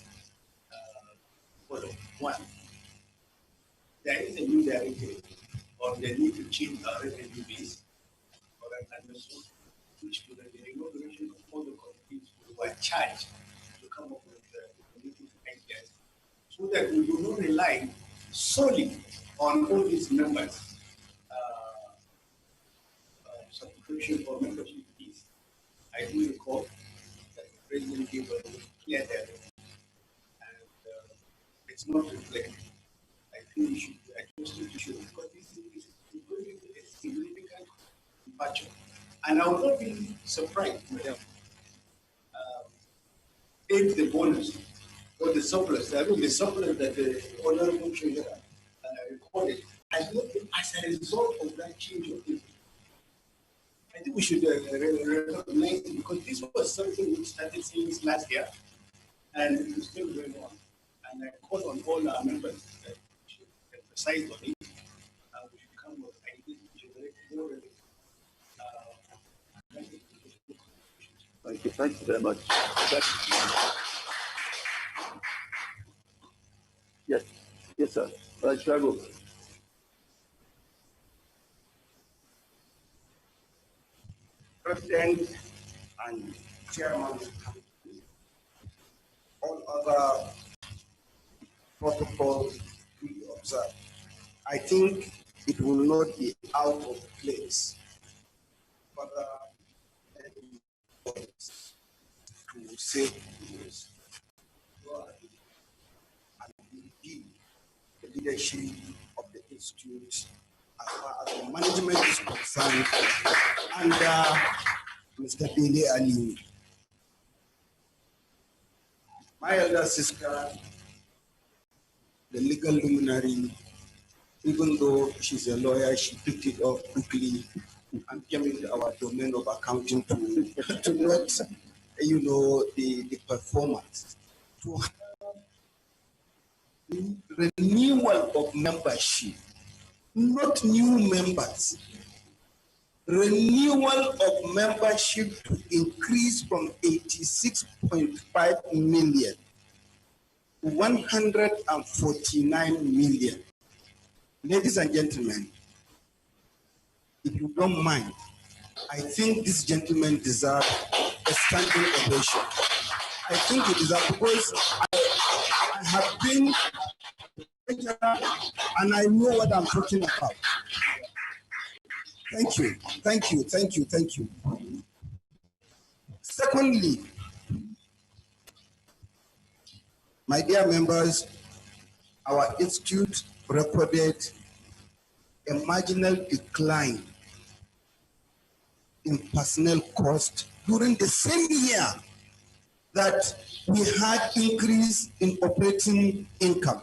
follow. One, there is a new directive on the need to change our revenue base for an administration, which to the inauguration of all the committees who were charged to come up with the committee's ideas, so that we do not rely solely on all these members' subscription or membership fees. I do recall that the president gave a clear deadline, and it's not reflected. I think we should adjust it to show, because this is going to be a significant departure. And I will not be surprised, madam, if the bonus or the surplus, I mean the surplus that the honorable treasurer recorded, has not been as a result of that change of thinking. I think we should recognize it, because this was something we started since last year, and it is still going on. And I call on all our members that we should emphasize on it, and we should come with ideas to generate more revenue. Thank you. Thank you very much. Yes. Yes, sir. Right, Chicago. President and Chairman, all other protocols to be observed. I think it will not be out of place for the to say this and indeed the leadership of the institute as far as the management is concerned, and Mr. Bele Ali. My elder sister, the legal luminary, even though she's a lawyer, she picked it up quickly and came into our domain of accounting to note, the performance. To have renewal of membership, not new members. Renewal of membership to increase from 86.5 million to 149 million. Ladies and gentlemen, if you don't mind, I think this gentleman deserves a standing ovation. I think he deserves, because I have been and I know what I'm talking about. Thank you, thank you, thank you, thank you. Secondly, my dear members, our institute recorded a marginal decline in personnel cost during the same year that we had increase in operating income.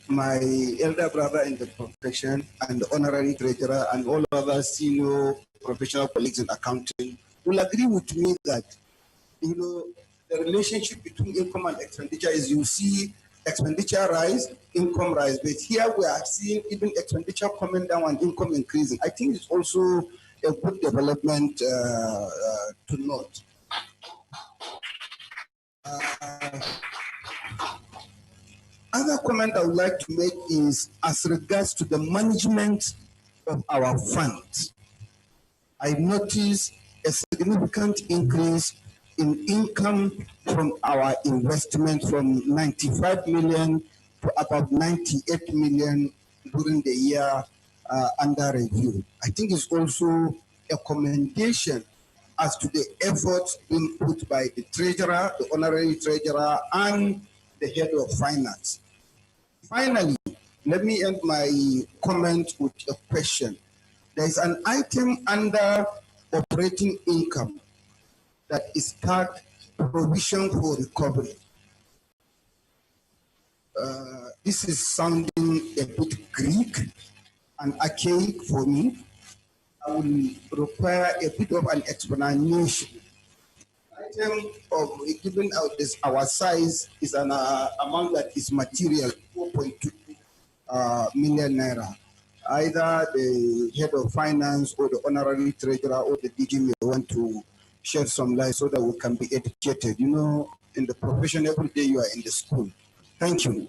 My elder brother in the profession and the honorary treasurer and all other senior professional colleagues in accounting will agree with me that, the relationship between income and expenditure is, you see expenditure rise, income rise, but here we are seeing even expenditure coming down and income increasing. I think it's also a good development to note. other comment I would like to make is as regards to the management of our funds. I noticed a significant increase in income from our investment from 95 million to about 98 million during the year under review. I think it's also a commendation as to the efforts being put by the treasurer, the honorary treasurer, and the head of finance. Finally, let me end my comment with a question. There is an item under operating income that is tagged provision for recovery. This is sounding a bit Greek and archaic for me. I will require a bit of an explanation. Item of given out this our size is an amount that is material, 4.2 million naira. Either the head of finance or the honorary treasurer or the DG may want to shed some light so that we can be educated. You know, in the profession, every day you are in the school. Thank you.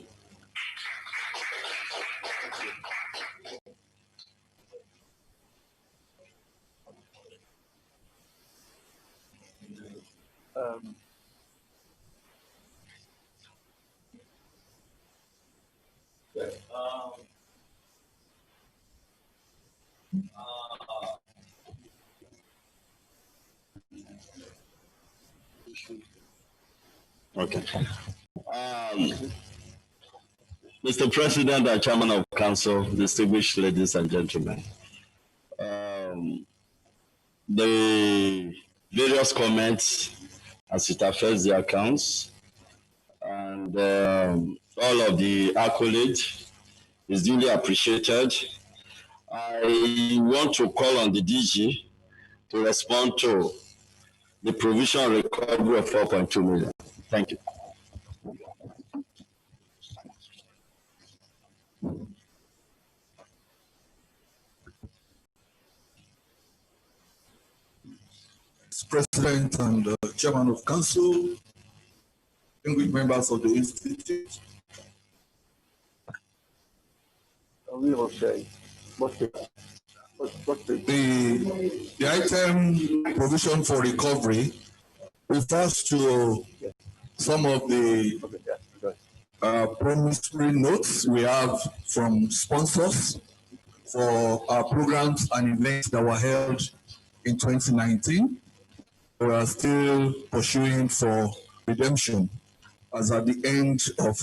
Okay. Mr. President and Chairman of Council, distinguished ladies and gentlemen, the various comments as it affects the accounts and all of the accolades is duly appreciated. I want to call on the DG to respond to the provision recovery of 4.2 million. Thank you. President and Chairman of Council, distinguished members of the Institute. The item provision for recovery refers to some of the promissory notes we have from sponsors for our programs and events that were held in 2019. We are still pursuing for redemption as at the end of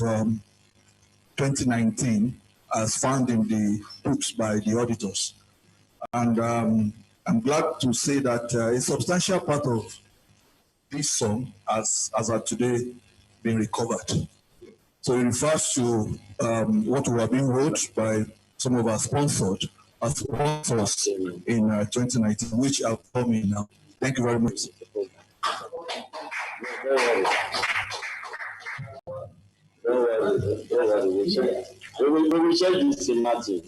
2019 as found in the books by the auditors. And I'm glad to say that a substantial part of this sum as of today been recovered. So it refers to what we have been wrote by some of our sponsors in 2019, which are coming now. Thank you very much. We will check this in Martin.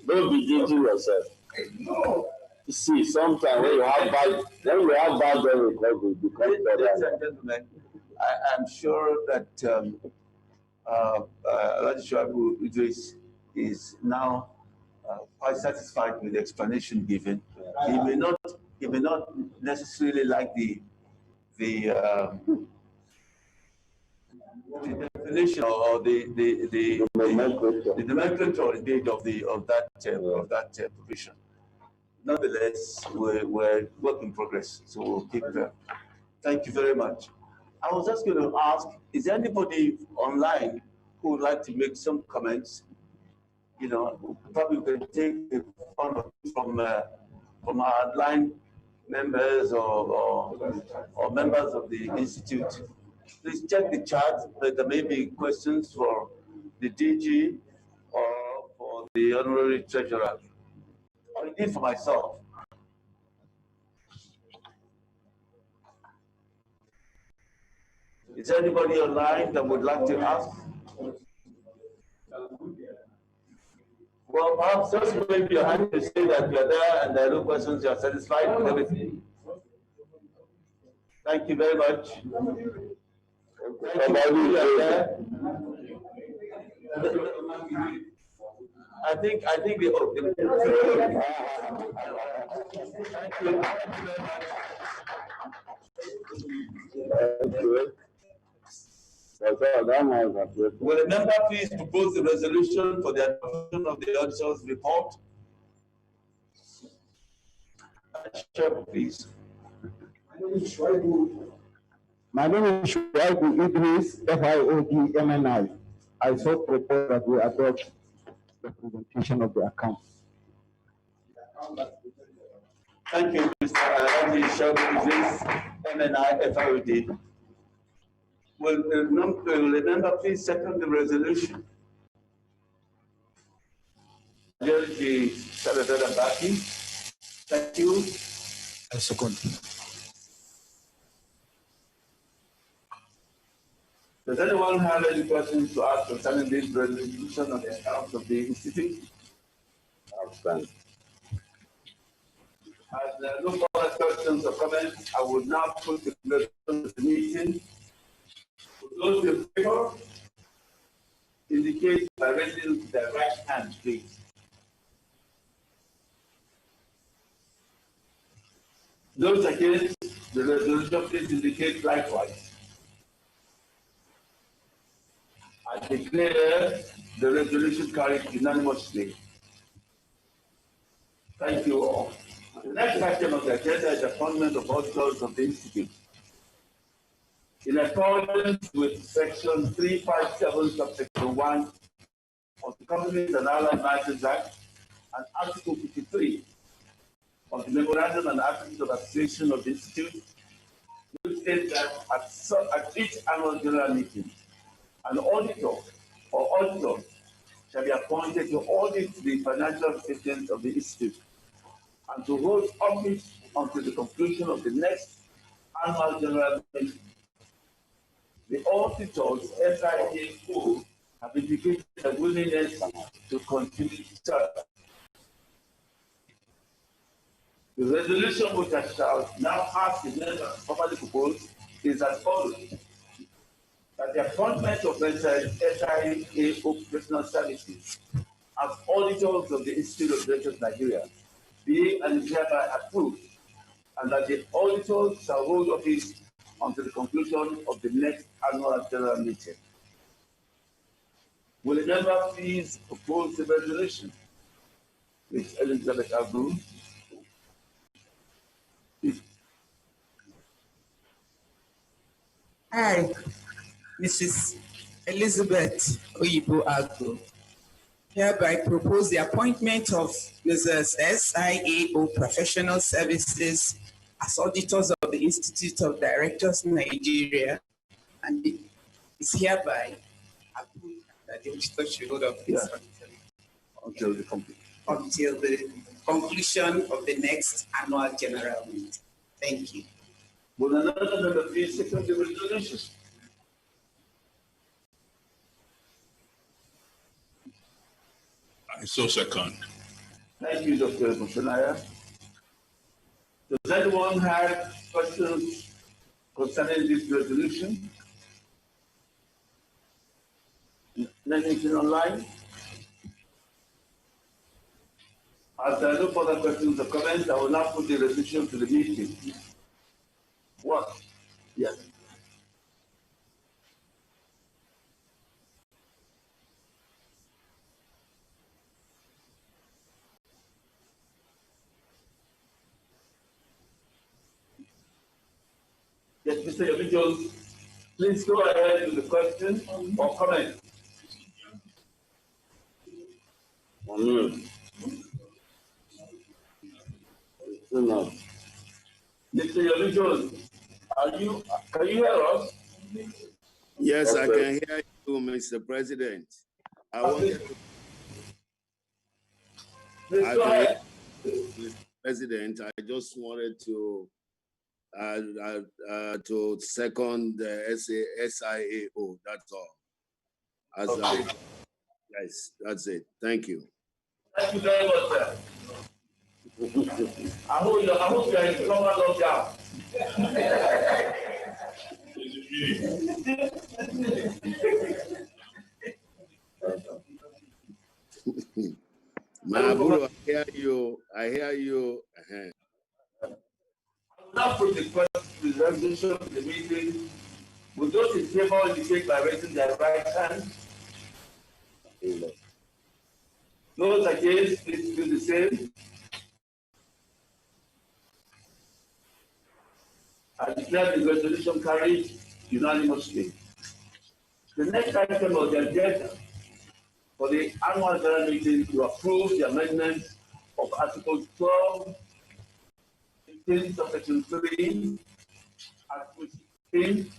Don't be guilty yourself. No. You see, sometimes when you have bad recovery, because ladies and gentlemen, I'm sure that Shuabu Idris is now quite satisfied with the explanation given. He may not necessarily like the definition or the nomenclature indeed of that provision. Nonetheless, we're work in progress, so we'll keep that. Thank you very much. I was just going to ask, is there anybody online who would like to make some comments? You know, probably we can take one from our line members or members of the Institute. Please check the chat, but there may be questions for the DG or for the Honorary Treasurer, or indeed for myself. Is there anybody online that would like to ask? Well, perhaps just wave your hand to say that you're there and there are no questions, you're satisfied with everything. Thank you very much. Thank you. You're there. I think the thank you. Will the member please propose the resolution for the adoption of the auditor's report? Chair, please. My name is Shuaibu Idris, FIOD I so propose that we adopt the presentation of the account. Thank you, Mr. Alhaji Shuaibu Idris, MNI, FIOD. Will the member please second the resolution? Majority, Senator Baki. Thank you. I second. Does anyone have any questions to ask concerning this resolution on the accounts of the institute? Outstanding. As there are no further questions or comments, I will now put the resolution to the meeting. For those in favor, indicate by raising the right hand, please. Those against the resolution, please indicate likewise. I declare the resolution carried unanimously. Thank you all. The next item of the agenda is the appointment of auditors of the Institute. In accordance with Section 357, Subsection 1 of the Companies and Allied Matters Act and Article 53 of the Memorandum and Articles of Association of the Institute, which states that at each annual general meeting, an auditor or auditors shall be appointed to audit the financial statements of the Institute and to hold office until the conclusion of the next annual general meeting. The auditors, SIAO, have indicated a willingness to continue to serve. The resolution which I shall now ask the members to formally propose is as follows: that the appointment of SIAO Professional Services as auditors of the Institute of Directors Nigeria be and is hereby approved, and that the auditors shall hold office until the conclusion of the next annual general meeting. Will the member please propose the resolution? Ms. Elizabeth Abu. Hi, Mrs. Elizabeth Oyibo Agbo. Hereby propose the appointment of Mrs. SIAO Professional Services as auditors of the Institute of Directors Nigeria, and it is hereby approved that the auditor should hold office Until the conclusion of the next annual general meeting. Thank you. Will another member please second the resolution? I so second. Thank you, Dr. Musonaya. Does anyone have questions concerning this resolution? Anything online? As there are no further questions or comments, I will now put the resolution to the meeting. What? Yes. Yes, Mr. Yomi, please go ahead with the question or comment. Mr. Yomi, can you hear us? Yes, okay. I can hear you, Mr. President. Mr. President, I just wanted to second the SIAO. That's all. Yes, that's it. Thank you. Thank you very much, sir. I hope you are in longer job. Aburo, I hear you. I hear you. Now put the question to the resolution of the meeting. Will those in favor indicate by raising their right hand? Those against, please do the same. I declare the resolution carried unanimously. The next item of the agenda for the annual general meeting to approve the amendment of Article 12, 15, Section 3, Article 16,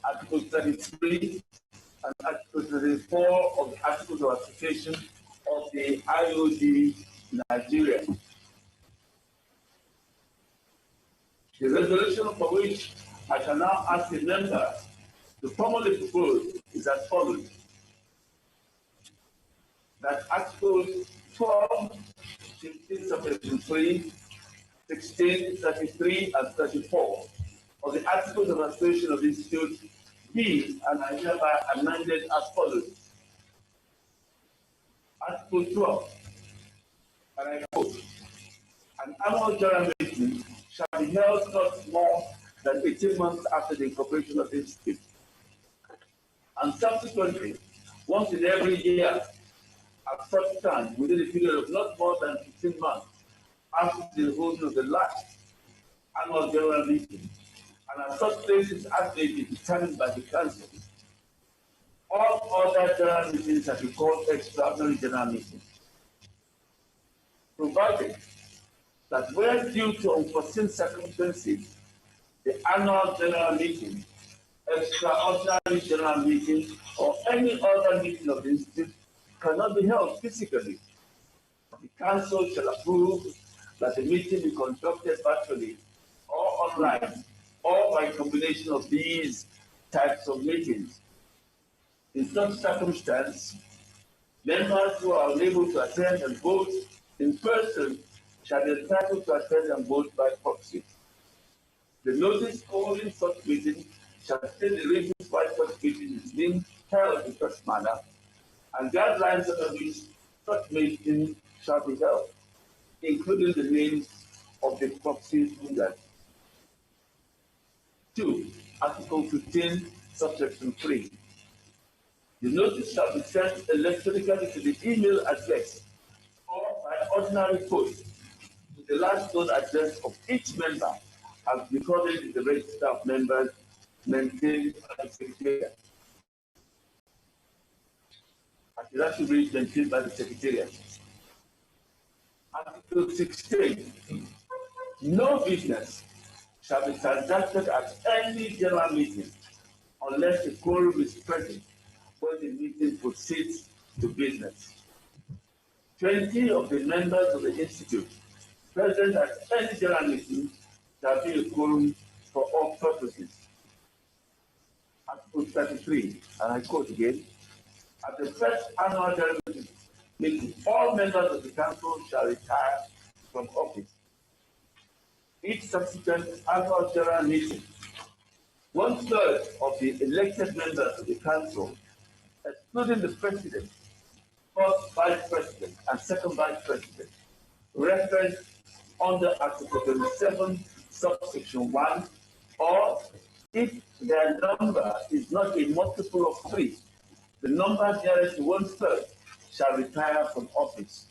Article 33, and Article 34 of the Articles of Association of the IOD Nigeria. The resolution for which I can now ask the member to formally propose is as follows: that Articles 12, 15, Section 3, 16, 33, and 34 of the Articles of Association of the Institute be and are hereby amended as follows. Article 12, and I quote, an annual general meeting shall be held not more than 18 months after the incorporation of the Institute, and subsequently, once in every year, at such time, within a period of not more than 15 months after the holding of the last annual general meeting, and at such places as may be determined by the Council. All other general meetings shall be called extraordinary general meetings, provided that where due to unforeseen circumstances, the annual general meeting, extraordinary general meeting, or any other meeting of the Institute cannot be held physically, the Council shall approve that the meeting be conducted virtually or online, or by a combination of these types of meetings. In such circumstance, members who are unable to attend and vote in person shall be entitled to attend and vote by proxy. The notice calling such meeting shall state the reasons why such meeting is being held in such manner, and guidelines under which such meeting shall be held, including the names of the proxy holders. 2. Article 15, subsection 3. The notice shall be sent electronically to the email address or by ordinary post to the last known address of each member as recorded in the register of members maintained by the Secretariat. It has to be maintained by the Secretariat. Article 16. No business shall be transacted at any general meeting unless the quorum is present when the meeting proceeds to business. 20 of the members of the Institute present at any general meeting shall be a quorum for all purposes. Article 33, and I quote again, at the first annual general meeting, all members of the Council shall retire from office. Each subsequent annual general meeting, 1/3 of the elected members of the Council, excluding the President, first Vice President, and second Vice President, referenced under Article 27, subsection 1, or if their number is not a multiple of 3, the number nearest to 1/3 shall retire from office.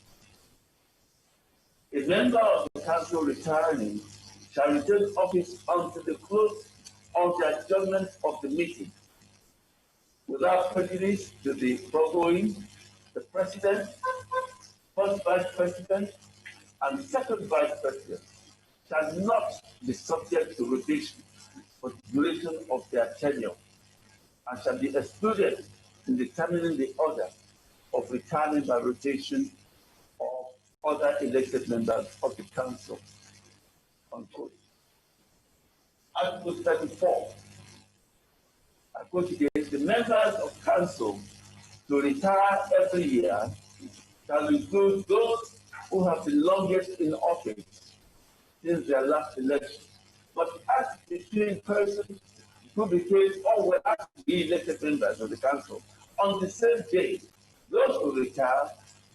A member of the Council retiring shall retain office until the close of the adjournment of the meeting, without prejudice to the foregoing. The President, first Vice President, and second Vice President shall not be subject to rotation for the duration of their tenure, and shall be excluded in determining the order of retirement by rotation of other elected members of the Council. Unquote. Article 34. I quote again, the members of Council to retire every year shall include those who have been longest in office since their last election, but as between persons who became or were asked to be elected members of the Council on the same day, those who retire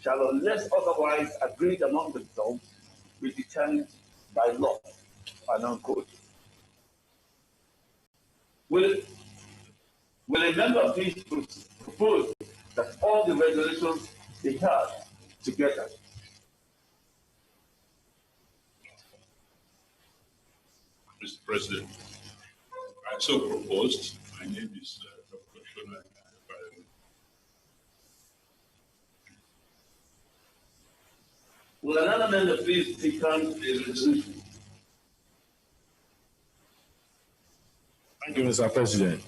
shall, unless otherwise agreed among themselves, be determined by law. Unquote. Will a member please propose that all the resolutions be heard together? Mr. President, I so proposed. My name is Dr. Shona. Will another member please second the resolution? Thank you, Mr. President.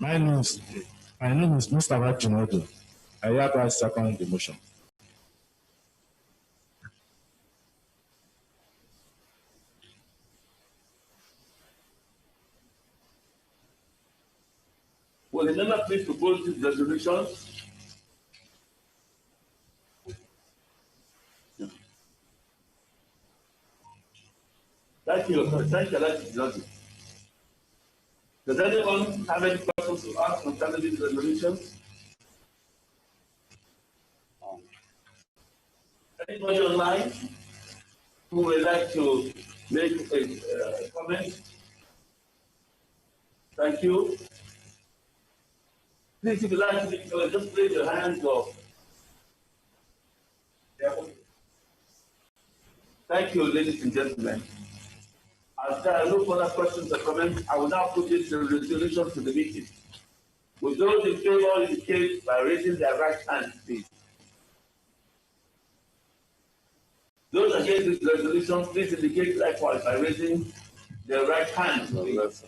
My name is Mr. Rajinodo. I hereby second the motion. Will the member please propose this resolution? Thank you, Lord. Does anyone have any questions to ask concerning these resolutions? Anybody online who would like to make a comment? Thank you. Please, if you'd like to make a comment, just raise your hand or. Thank you, ladies and gentlemen. As there are no further questions or comments, I will now put this resolution to the meeting. Will those in favor indicate by raising their right hand, please? Those against this resolution, please indicate likewise by raising their right hand, please.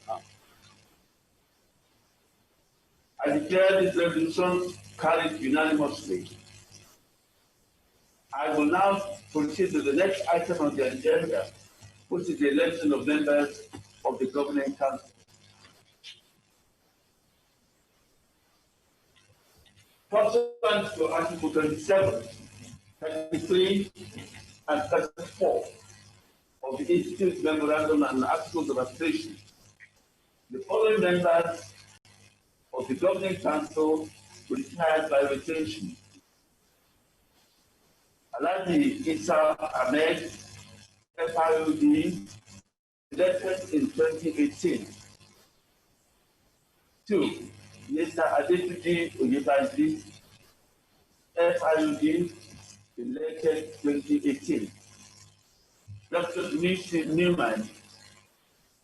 I declare this resolution carried unanimously. I will now proceed to the next item on the agenda, which is the election of members of the Governing Council. Pursuant to Article 27, 33, and 34 of the Institute Memorandum and Articles of Association, the following members of the Governing Council retired by rotation: Alhaji Isa Ahmed, FIOD, elected in 2018. 2. Mr. Adetuji Oyebanji, FIOD, elected 2018. Dr. Dimitri Newman,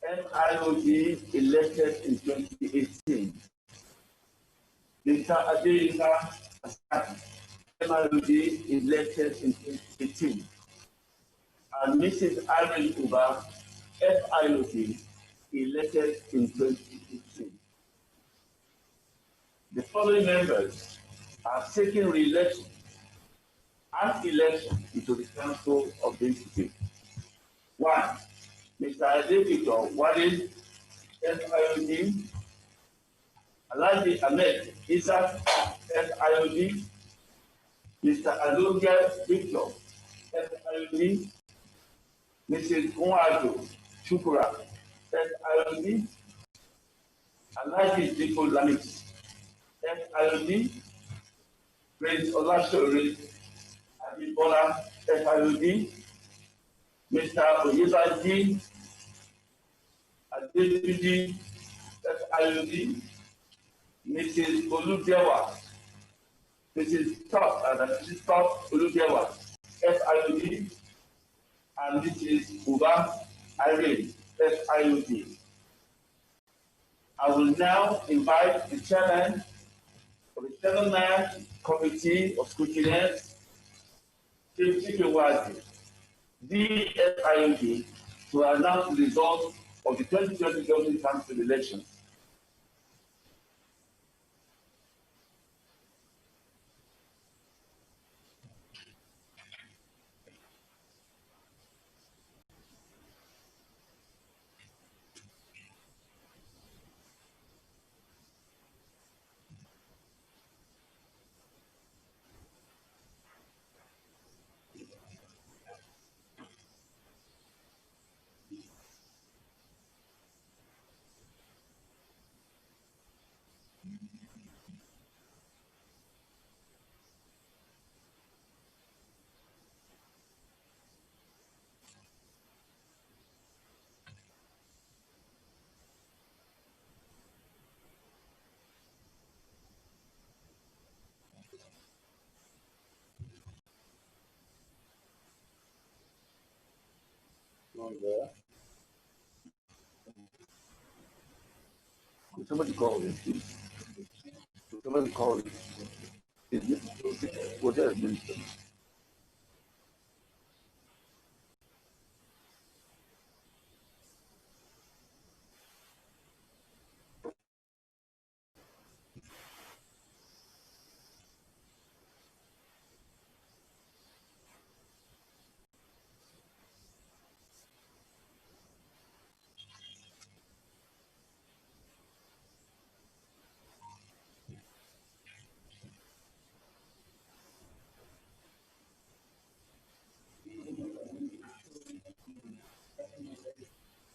MIOD, elected in 2018. Mr. Adeyinka Asad, MIOD, elected in 2018. And Mrs. Irene Uba, FIOD, elected in 2018. The following members are seeking re-election and election into the Council of the Institute. 1. Mr. Adekito Wale, FIOD. Alhaji Ahmed Isa, FIOD. Mr. Alogia Victor, FIOD. Mrs. Nwado Shukura, FIOD. Alhaji Diko Lamis, FIOD. Prince Olashore Abibola, FIOD. Mr. Oyebanji Adetuji, FIOD. Mrs. Oludewa, Mrs. Top Oludewa, FIOD. And Mrs. Uba Irene, FIOD. I will now invite the chairman of the 7-man committee of scrutineers, Chief Chikewazi, DFIOD, to announce the results of the 2020 Governing Council elections. Could somebody call him, please? Could somebody call him? Was there a minister?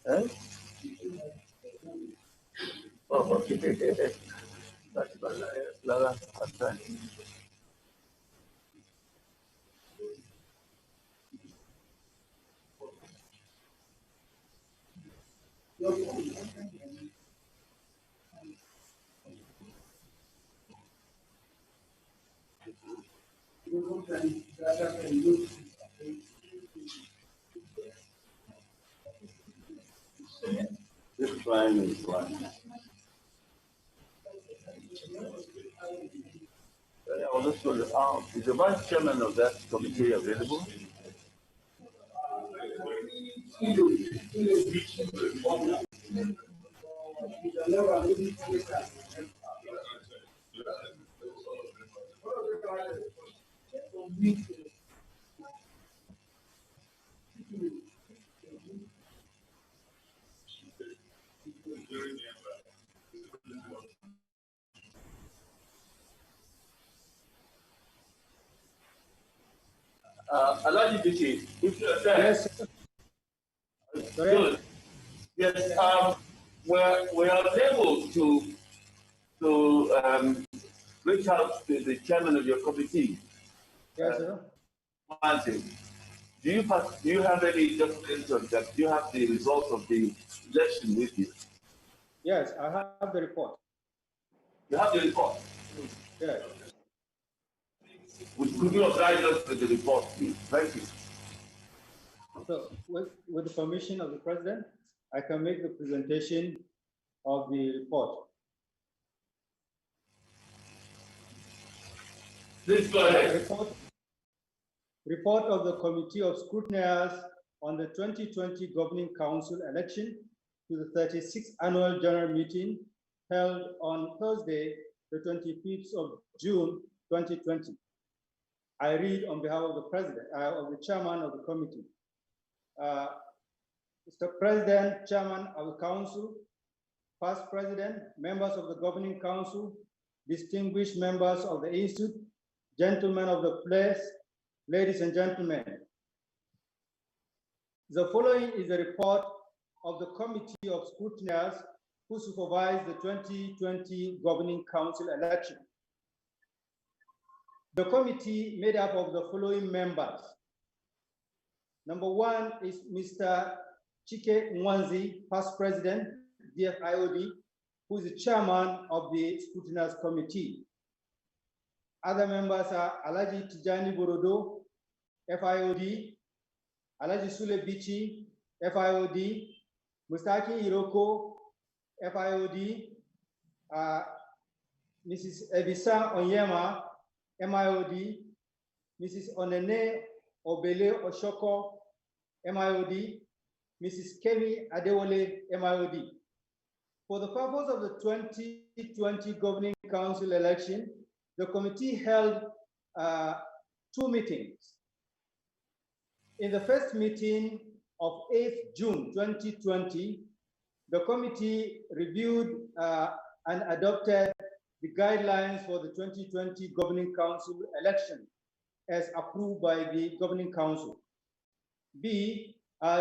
Eh? Oh, okay. That's Lara. This time is fine. I was just going to ask, is the vice chairman of that committee available? Alaji Bichi, if you're there. Yes. Good. Yes, we're unable to reach out to the chairman of your committee. Yes, sir. Martin, do you have any documents on that? Do you have the results of the election with you? Yes, I have the report. You have the report? Yes. Could you oblige us with the report, please? Thank you. So, with the permission of the President, I can make the presentation of the report. Please go ahead. Report of the Committee of Scrutineers on the 2020 Governing Council election to the 36th Annual General Meeting held on Thursday, the 25th of June, 2020. I read on behalf of the President, of the Chairman of the Committee. Mr. President, Chairman of the Council, Past President, members of the Governing Council, distinguished members of the Institute, gentlemen of the place, ladies and gentlemen. The following is a report of the Committee of Scrutineers who supervised the 2020 Governing Council election. The committee made up of the following members. Number one is Mr. Chike Nwanzi, past president, DFIOD, who is the chairman of the Scrutineers Committee. Other members are Alaji Tijani Borodo, FIOD, Alaji Sule Bichi, FIOD, Mustaki Iroko, FIOD, Mrs. Ebisa Onyema, MIOD, Mrs. Onene Obele Oshoko, MIOD, Mrs. Kemi Adewale, MIOD. For the purpose of the 2020 Governing Council election, the committee held 2 meetings. In the first meeting of 8th June 2020, the committee reviewed and adopted the guidelines for the 2020 Governing Council election as approved by the Governing Council. B,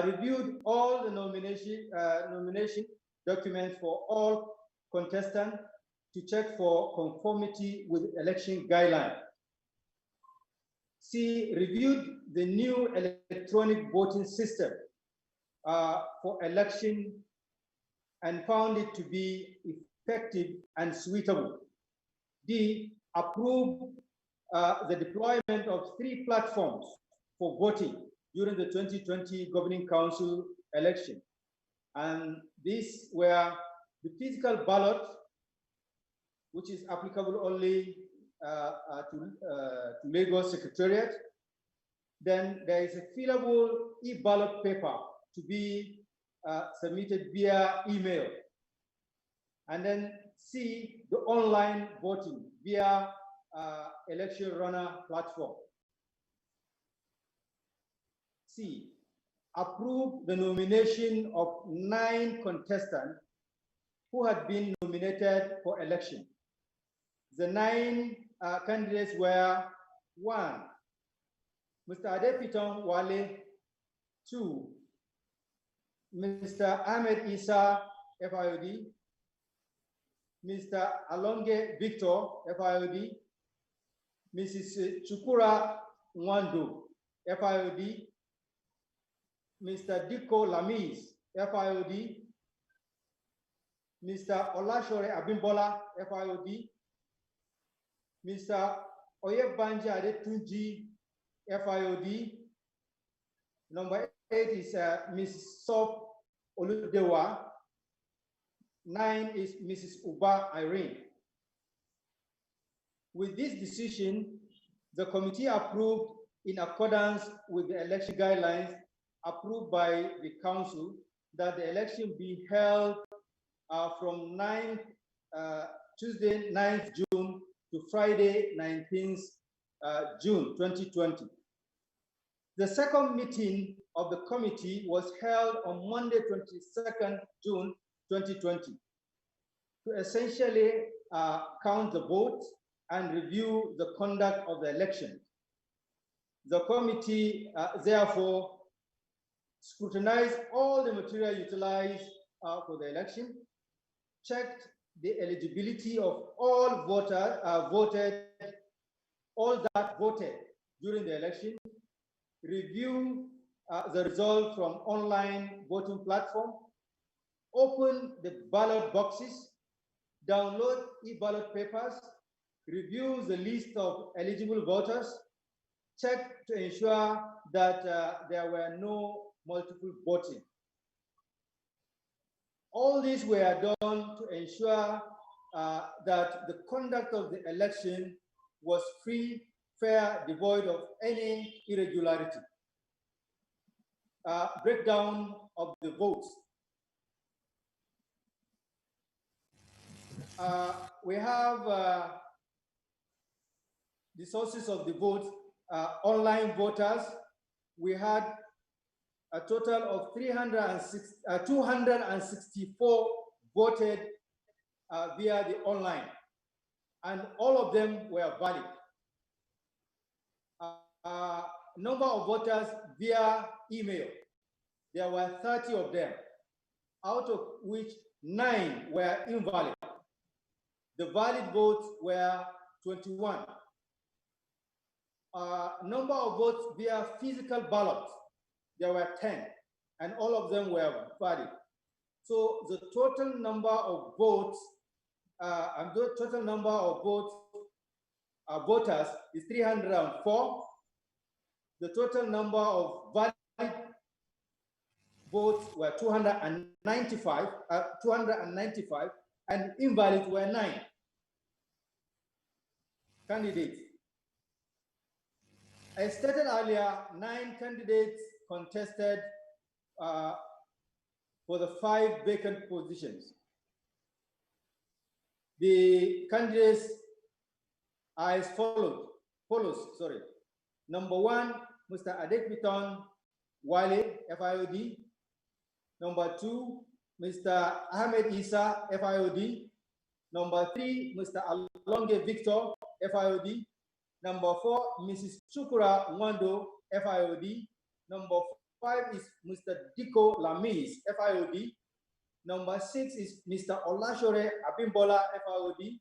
reviewed all the nomination documents for all contestants to check for conformity with election guidelines. C, reviewed the new electronic voting system for election and found it to be effective and suitable. D, approved the deployment of 3 platforms for voting during the 2020 Governing Council election. And these were the physical ballot, which is applicable only to Lagos Secretariat. Then there is a fillable e-ballot paper to be submitted via email. And then C, the online voting via election runner platform. C, approve the nomination of 9 contestants who had been nominated for election. The 9 candidates were 1, Mr. Adepiton Wale; 2, Mr. Ahmed Isa, FIOD; Mr. Alonge Victor, FIOD; Mrs. Chukura Nwando, FIOD; Mr. Diko Lamis, FIOD; Mr. Olashore Abimbola, FIOD; Mr. Oyebanje Adetunji, FIOD. Number 8 is Ms. Sop Oludewa. 9 is Mrs. Uba Irene. With this decision, the committee approved, in accordance with the election guidelines approved by the council, that the election be held from Tuesday 9th June to Friday 19th June 2020. The second meeting of the committee was held on Monday 22nd June 2020 to essentially count the votes and review the conduct of the election. The committee therefore scrutinized all the material utilized for the election, checked the eligibility of all voters, all that voted during the election, review the result from online voting platform, open the ballot boxes, download e-ballot papers, review the list of eligible voters, check to ensure that there were no multiple voting. All these were done to ensure that the conduct of the election was free, fair, devoid of any irregularity. Breakdown of the votes. We have the sources of the votes. Online voters, we had a total of 264 voted via the online, and all of them were valid. Number of voters via email, there were 30 of them, out of which 9 were invalid. The valid votes were 21. Number of votes via physical ballot, there were 10, and all of them were valid. So the total number of votes, voters is 304. The total number of valid votes were 295, and invalid were 9 candidates. As stated earlier, 9 candidates contested for the 5 vacant positions. The candidates are as follows. Number 1, Mr. Adekbiton Wale, FIOD. Number 2, Mr. Ahmed Isa, FIOD. Number 3, Mr. Alonge Victor, FIOD. Number 4, Mrs. Chukura Nwando, FIOD. Number 5 is Mr. Diko Lamis, FIOD. Number 6 is Mr. Olashore Abimbola, FIOD.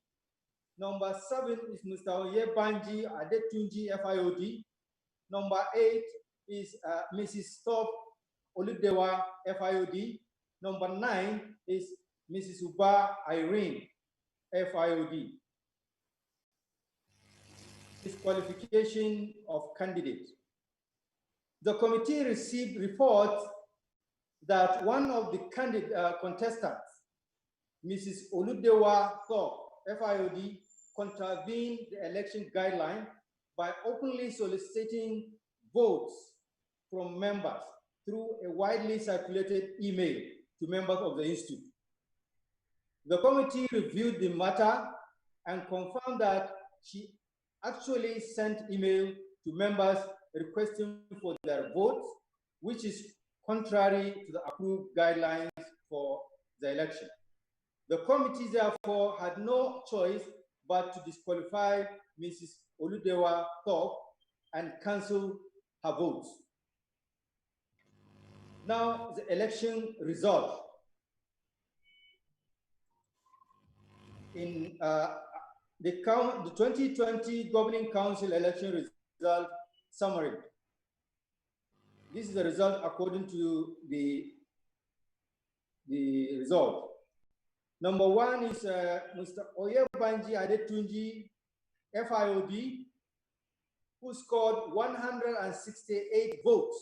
Number 7 is Mr. Oyebanji Adetunji, FIOD. Number 8 is Mrs. Stop Oludewa, FIOD. Number 9 is Mrs. Uba Irene, FIOD. Disqualification of candidates. The committee received reports that one of the contestants, Mrs. Oludewa Thorpe, FIOD, contravened the election guideline by openly soliciting votes from members through a widely circulated email to members of the institute. The committee reviewed the matter and confirmed that she actually sent email to members requesting for their votes, which is contrary to the approved guidelines for the election. The committee therefore had no choice but to disqualify Mrs. Oludewa Thorpe and cancel her votes. Now, the election result. In the 2020 Governing Council election result summary. This is the result according to the result. Number one is Mr. Oyebanji Adetunji, FIOD, who scored 168 votes,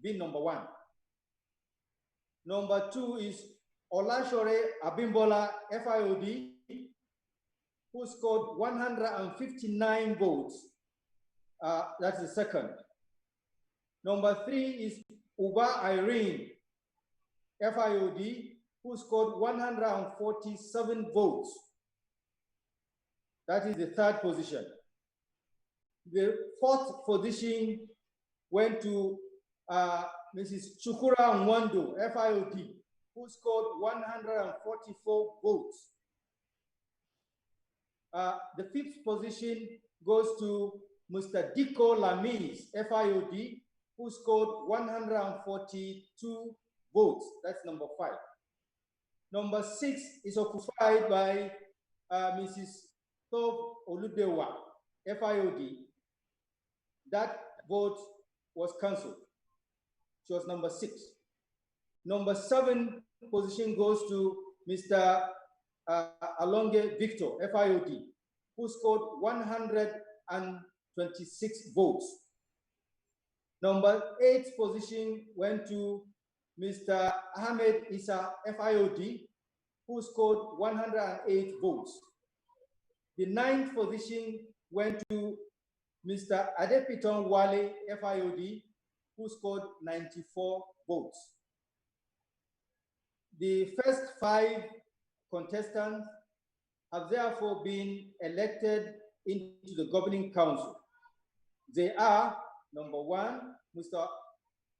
being number one. Number two is Olashore Abimbola, FIOD, who scored 159 votes. That's the second. Number three is Uba Irene, FIOD, who scored 147 votes. That is the third position. The fourth position went to Mrs. Chukura Nwando, FIOD, who scored 144 votes. The fifth position goes to Mr. Diko Lamis, FIOD, who scored 142 votes. That's number five. Number six is occupied by Mrs. Thorpe Oludewa, FIOD. That vote was cancelled. She was number six. Number seven position goes to Mr. Alonge Victor, FIOD, who scored 126 votes. Number eight position went to Mr. Ahmed Issa, FIOD, who scored 108 votes. The ninth position went to Mr. Adepiton Wale, FIOD, who scored 94 votes. The first five contestants have therefore been elected into the governing council. They are, number one, Mr.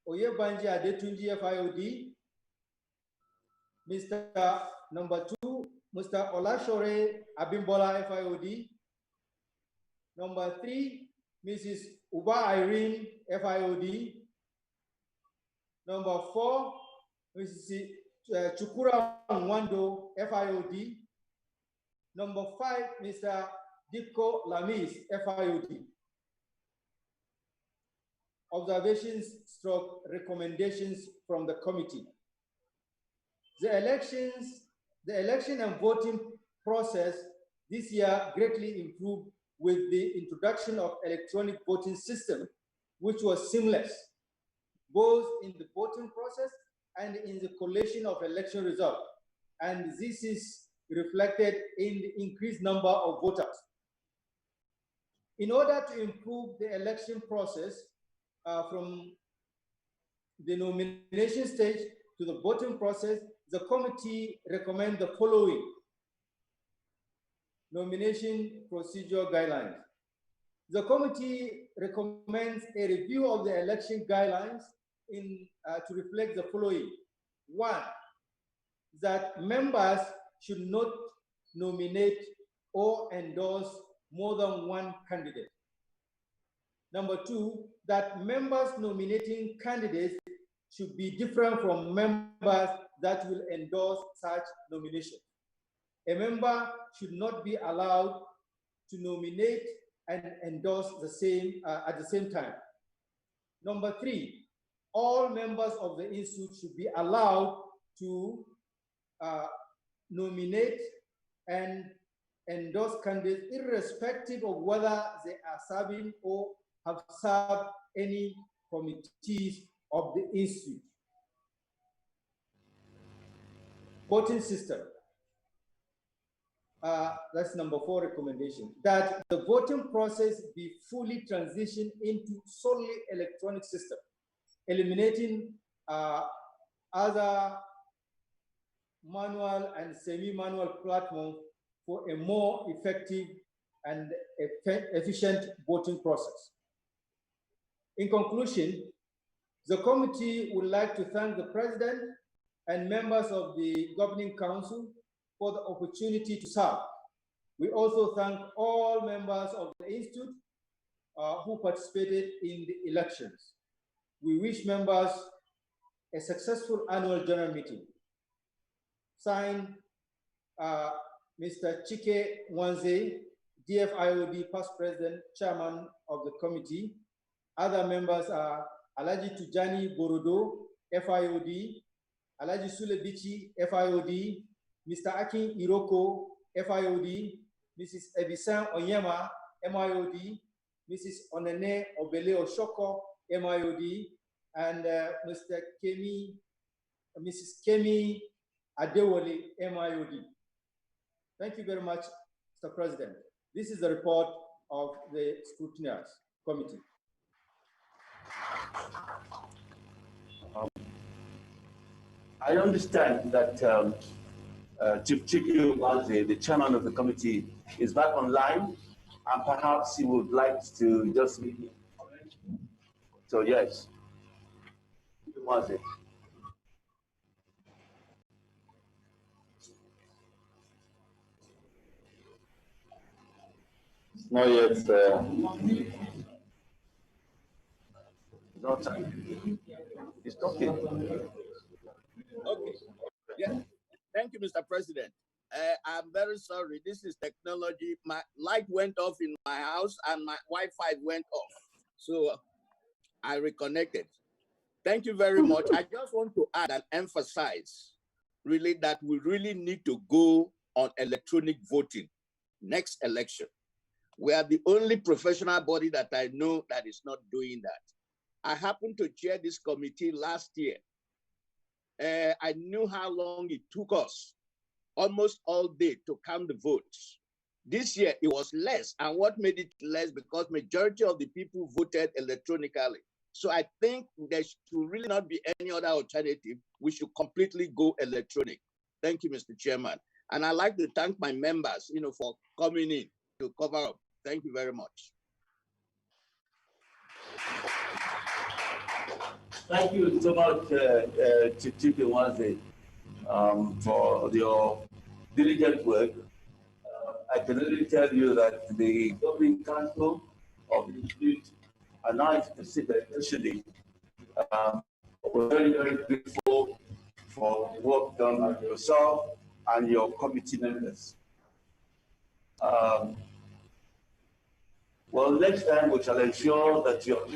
Oyebanji Adetunji, FIOD. Number two, Mr. Olashore Abimbola, FIOD. Number three, Mrs. Uba Irene, FIOD. Number four, Mrs. Chukura Nwando, FIOD. Number five, Mr. Diko Lamis, FIOD. Observations / recommendations from the committee. The election and voting process this year greatly improved with the introduction of electronic voting system, which was seamless, both in the voting process and in the collation of election results. And this is reflected in the increased number of voters. In order to improve the election process from the nomination stage to the voting process, the committee recommends the following nomination procedure guidelines. The committee recommends a review of the election guidelines to reflect the following. One, that members should not nominate or endorse more than one candidate. Number two, that members nominating candidates should be different from members that will endorse such nomination. A member should not be allowed to nominate and endorse at the same time. Number three, all members of the institute should be allowed to nominate and endorse candidates irrespective of whether they are serving or have served any committees of the institute. voting system. That's number 4 recommendation, that the voting process be fully transitioned into solely electronic system, eliminating other manual and semi-manual platform for a more effective and efficient voting process. In conclusion, the committee would like to thank the President and members of the Governing Council for the opportunity to serve. We also thank all members of the Institute who participated in the elections. We wish members a successful annual general meeting. Signed, Mr. Chike Nwanze, DFIOD past president, chairman of the committee. Other members are Alaji Tujani Borodo, FIOD, Alaji Sulebichi, FIOD, Mr. Akin Iroko, FIOD, Mrs. Ebisan Onyema, MIOD, Mrs. Onene Obele Oshoko, MIOD, and Mrs. Kemi Adewale, MIOD. Thank you very much, Mr. President. This is the report of the scrutineers committee. I understand that Chief Chiki Nwanze, the chairman of the committee, is back online, and perhaps he would like to just make a comment. So yes, Nwanze. Not yet. No time. It's talking. Okay. Yeah. Thank you, Mr. President. I'm very sorry. This is technology. My light went off in my house and my Wi-Fi went off. So I reconnected. Thank you very much. I just want to add and emphasize really that we really need to go on electronic voting next election. We are the only professional body that I know that is not doing that. I happened to chair this committee last year. I knew how long it took us, almost all day, to count the votes. This year, it was less. And what made it less? Because majority of the people voted electronically. So I think there should really not be any other alternative. We should completely go electronic. Thank you, Mr. Chairman. And I'd like to thank my members, for coming in to cover up. Thank you very much. Thank you so much, Chief Nwanze, for your diligent work. I can only tell you that the Governing Council of the Institute are now especially we're very, very grateful for the work done by yourself and your committee members. Well, next time we shall ensure that you're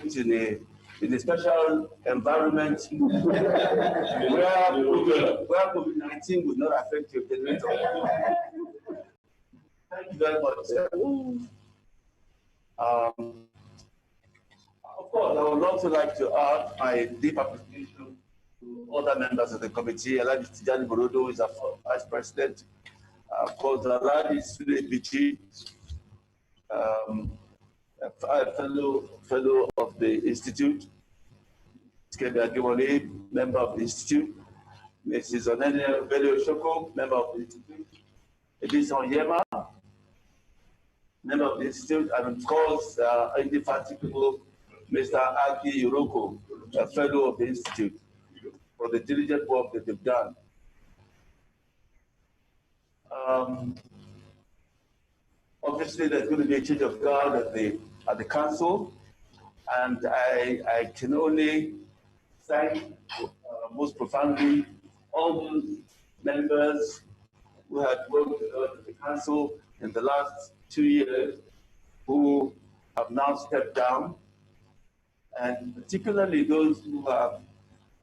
in a special environment where COVID-19 would not affect your generator. Thank you very much. Of course, I would also like to add my deep appreciation to other members of the committee. Alaji Tijani Borodo is our vice president. Of course, Alaji Sulebichi, a fellow of the Institute, Kemi Adewale, member of the Institute, Mrs. Onene Obele Oshoko, member of the Institute, Edison Yema, member of the Institute, and of course, indefatigable Mr. Aki Yoroko, a fellow of the Institute, for the diligent work that they've done. Obviously, there's going to be a change of guard at the council, and I can only thank most profoundly all those members who had worked with the council in the last 2 years who have now stepped down, and particularly those who have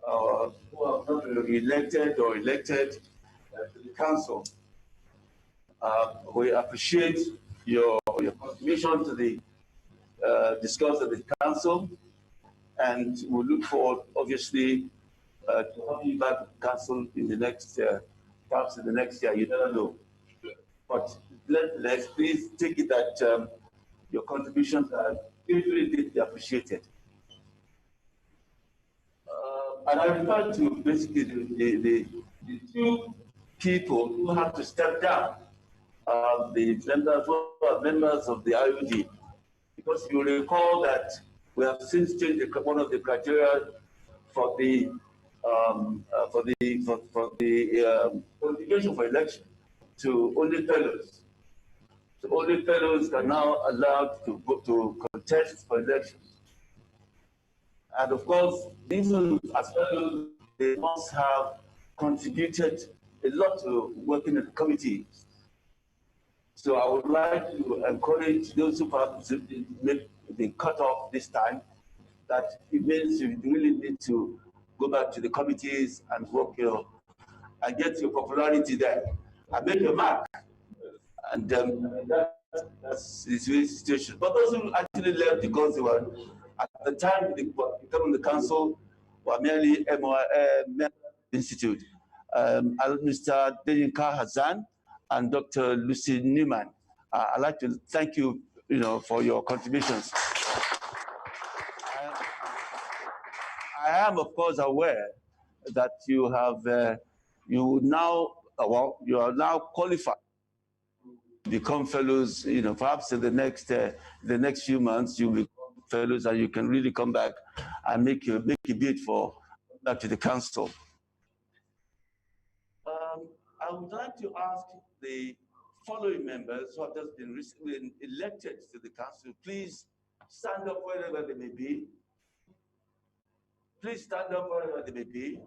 not been elected or elected to the council. We appreciate your contribution to the discourse of the council, and we look forward, obviously, to having you back at the council in the next perhaps in the next year, you never know. But let's please take it that your contributions are really deeply appreciated. And I refer to basically the two people who have to step down, the members of the IOD, because you recall that we have since changed one of the criteria for the qualification for election to only fellows. So only fellows are now allowed to go to contest for elections. And of course, even as fellows, they must have contributed a lot to working in the committees. So I would like to encourage those who perhaps make the cutoff this time, that it means you really need to go back to the committees and work and get your popularity there and make your mark. And that's the situation. But those who actually left because they were, at the time they became the council, were merely Institute. Mr. Deyinka Hazan and Dr. Lucy Newman. I'd like to thank you, for your contributions. I am, of course, aware that you have, you are now qualified to become fellows. Perhaps in the next few months you'll become fellows, and you can really come back and make a bid for back to the council. I would like to ask the following members who have just been recently elected to the council, please stand up wherever they may be. Please stand up wherever they may be.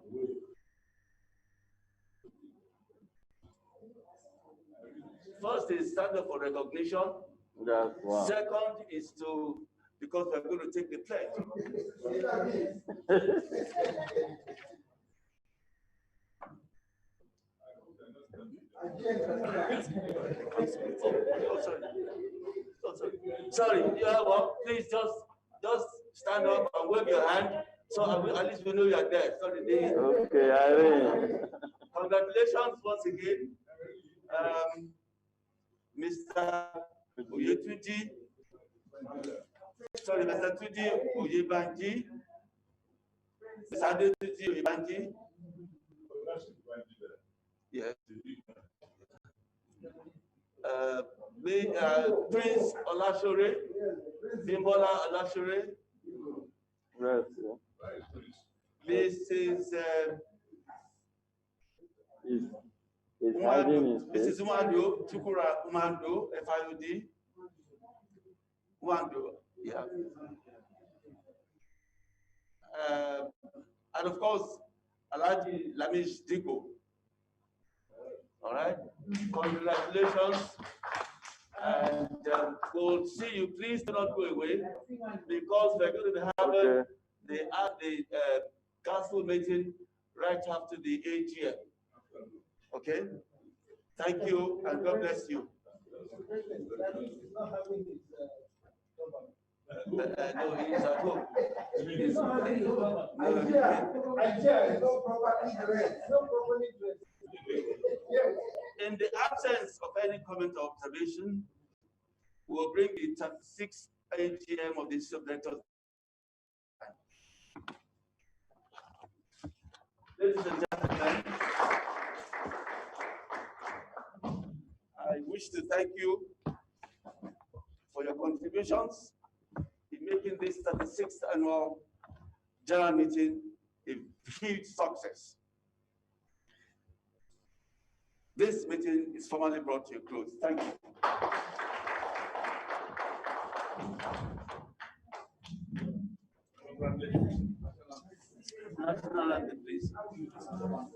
First is stand up for recognition. Wow. Second is because we're going to take the pledge. Sorry, please just stand up and wave your hand, so at least we know you are there. Sorry, okay, Irene. Congratulations once again, Mr. Oyetuji. Sorry, Mr. Tuji Oyebanji. Mr. Adetuji Oyebanji. Yes. Prince Olashore, Bimbola Olashore, Mrs. Umando, Chukura Umando, FIOD, Umando, yeah. And of course, Alaji Lamish Diko. All right, congratulations. And we'll see you. Please do not go away, because we're going to be having the council meeting right after the AGM. Okay? Thank you, and God bless you. No, he's at home. In the absence of any comment or observation, we'll bring the 36th AGM of the Institute of Directors. Ladies and gentlemen, I wish to thank you for your contributions in making this 36th annual general meeting a huge success. This meeting is formally brought to a close. Thank you. National anthem, please.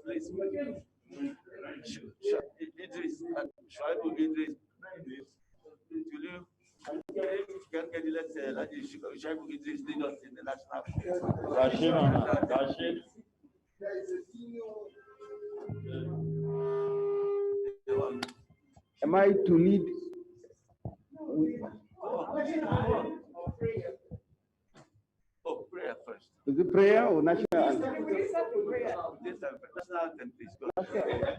Please. Idris, Shaibu Idris. Will you get the letter? Shaibu Idris lead us in the national anthem. Rashid. Am I to lead? Oh, prayer first. Is it prayer or national anthem? National anthem, please. Go. Okay.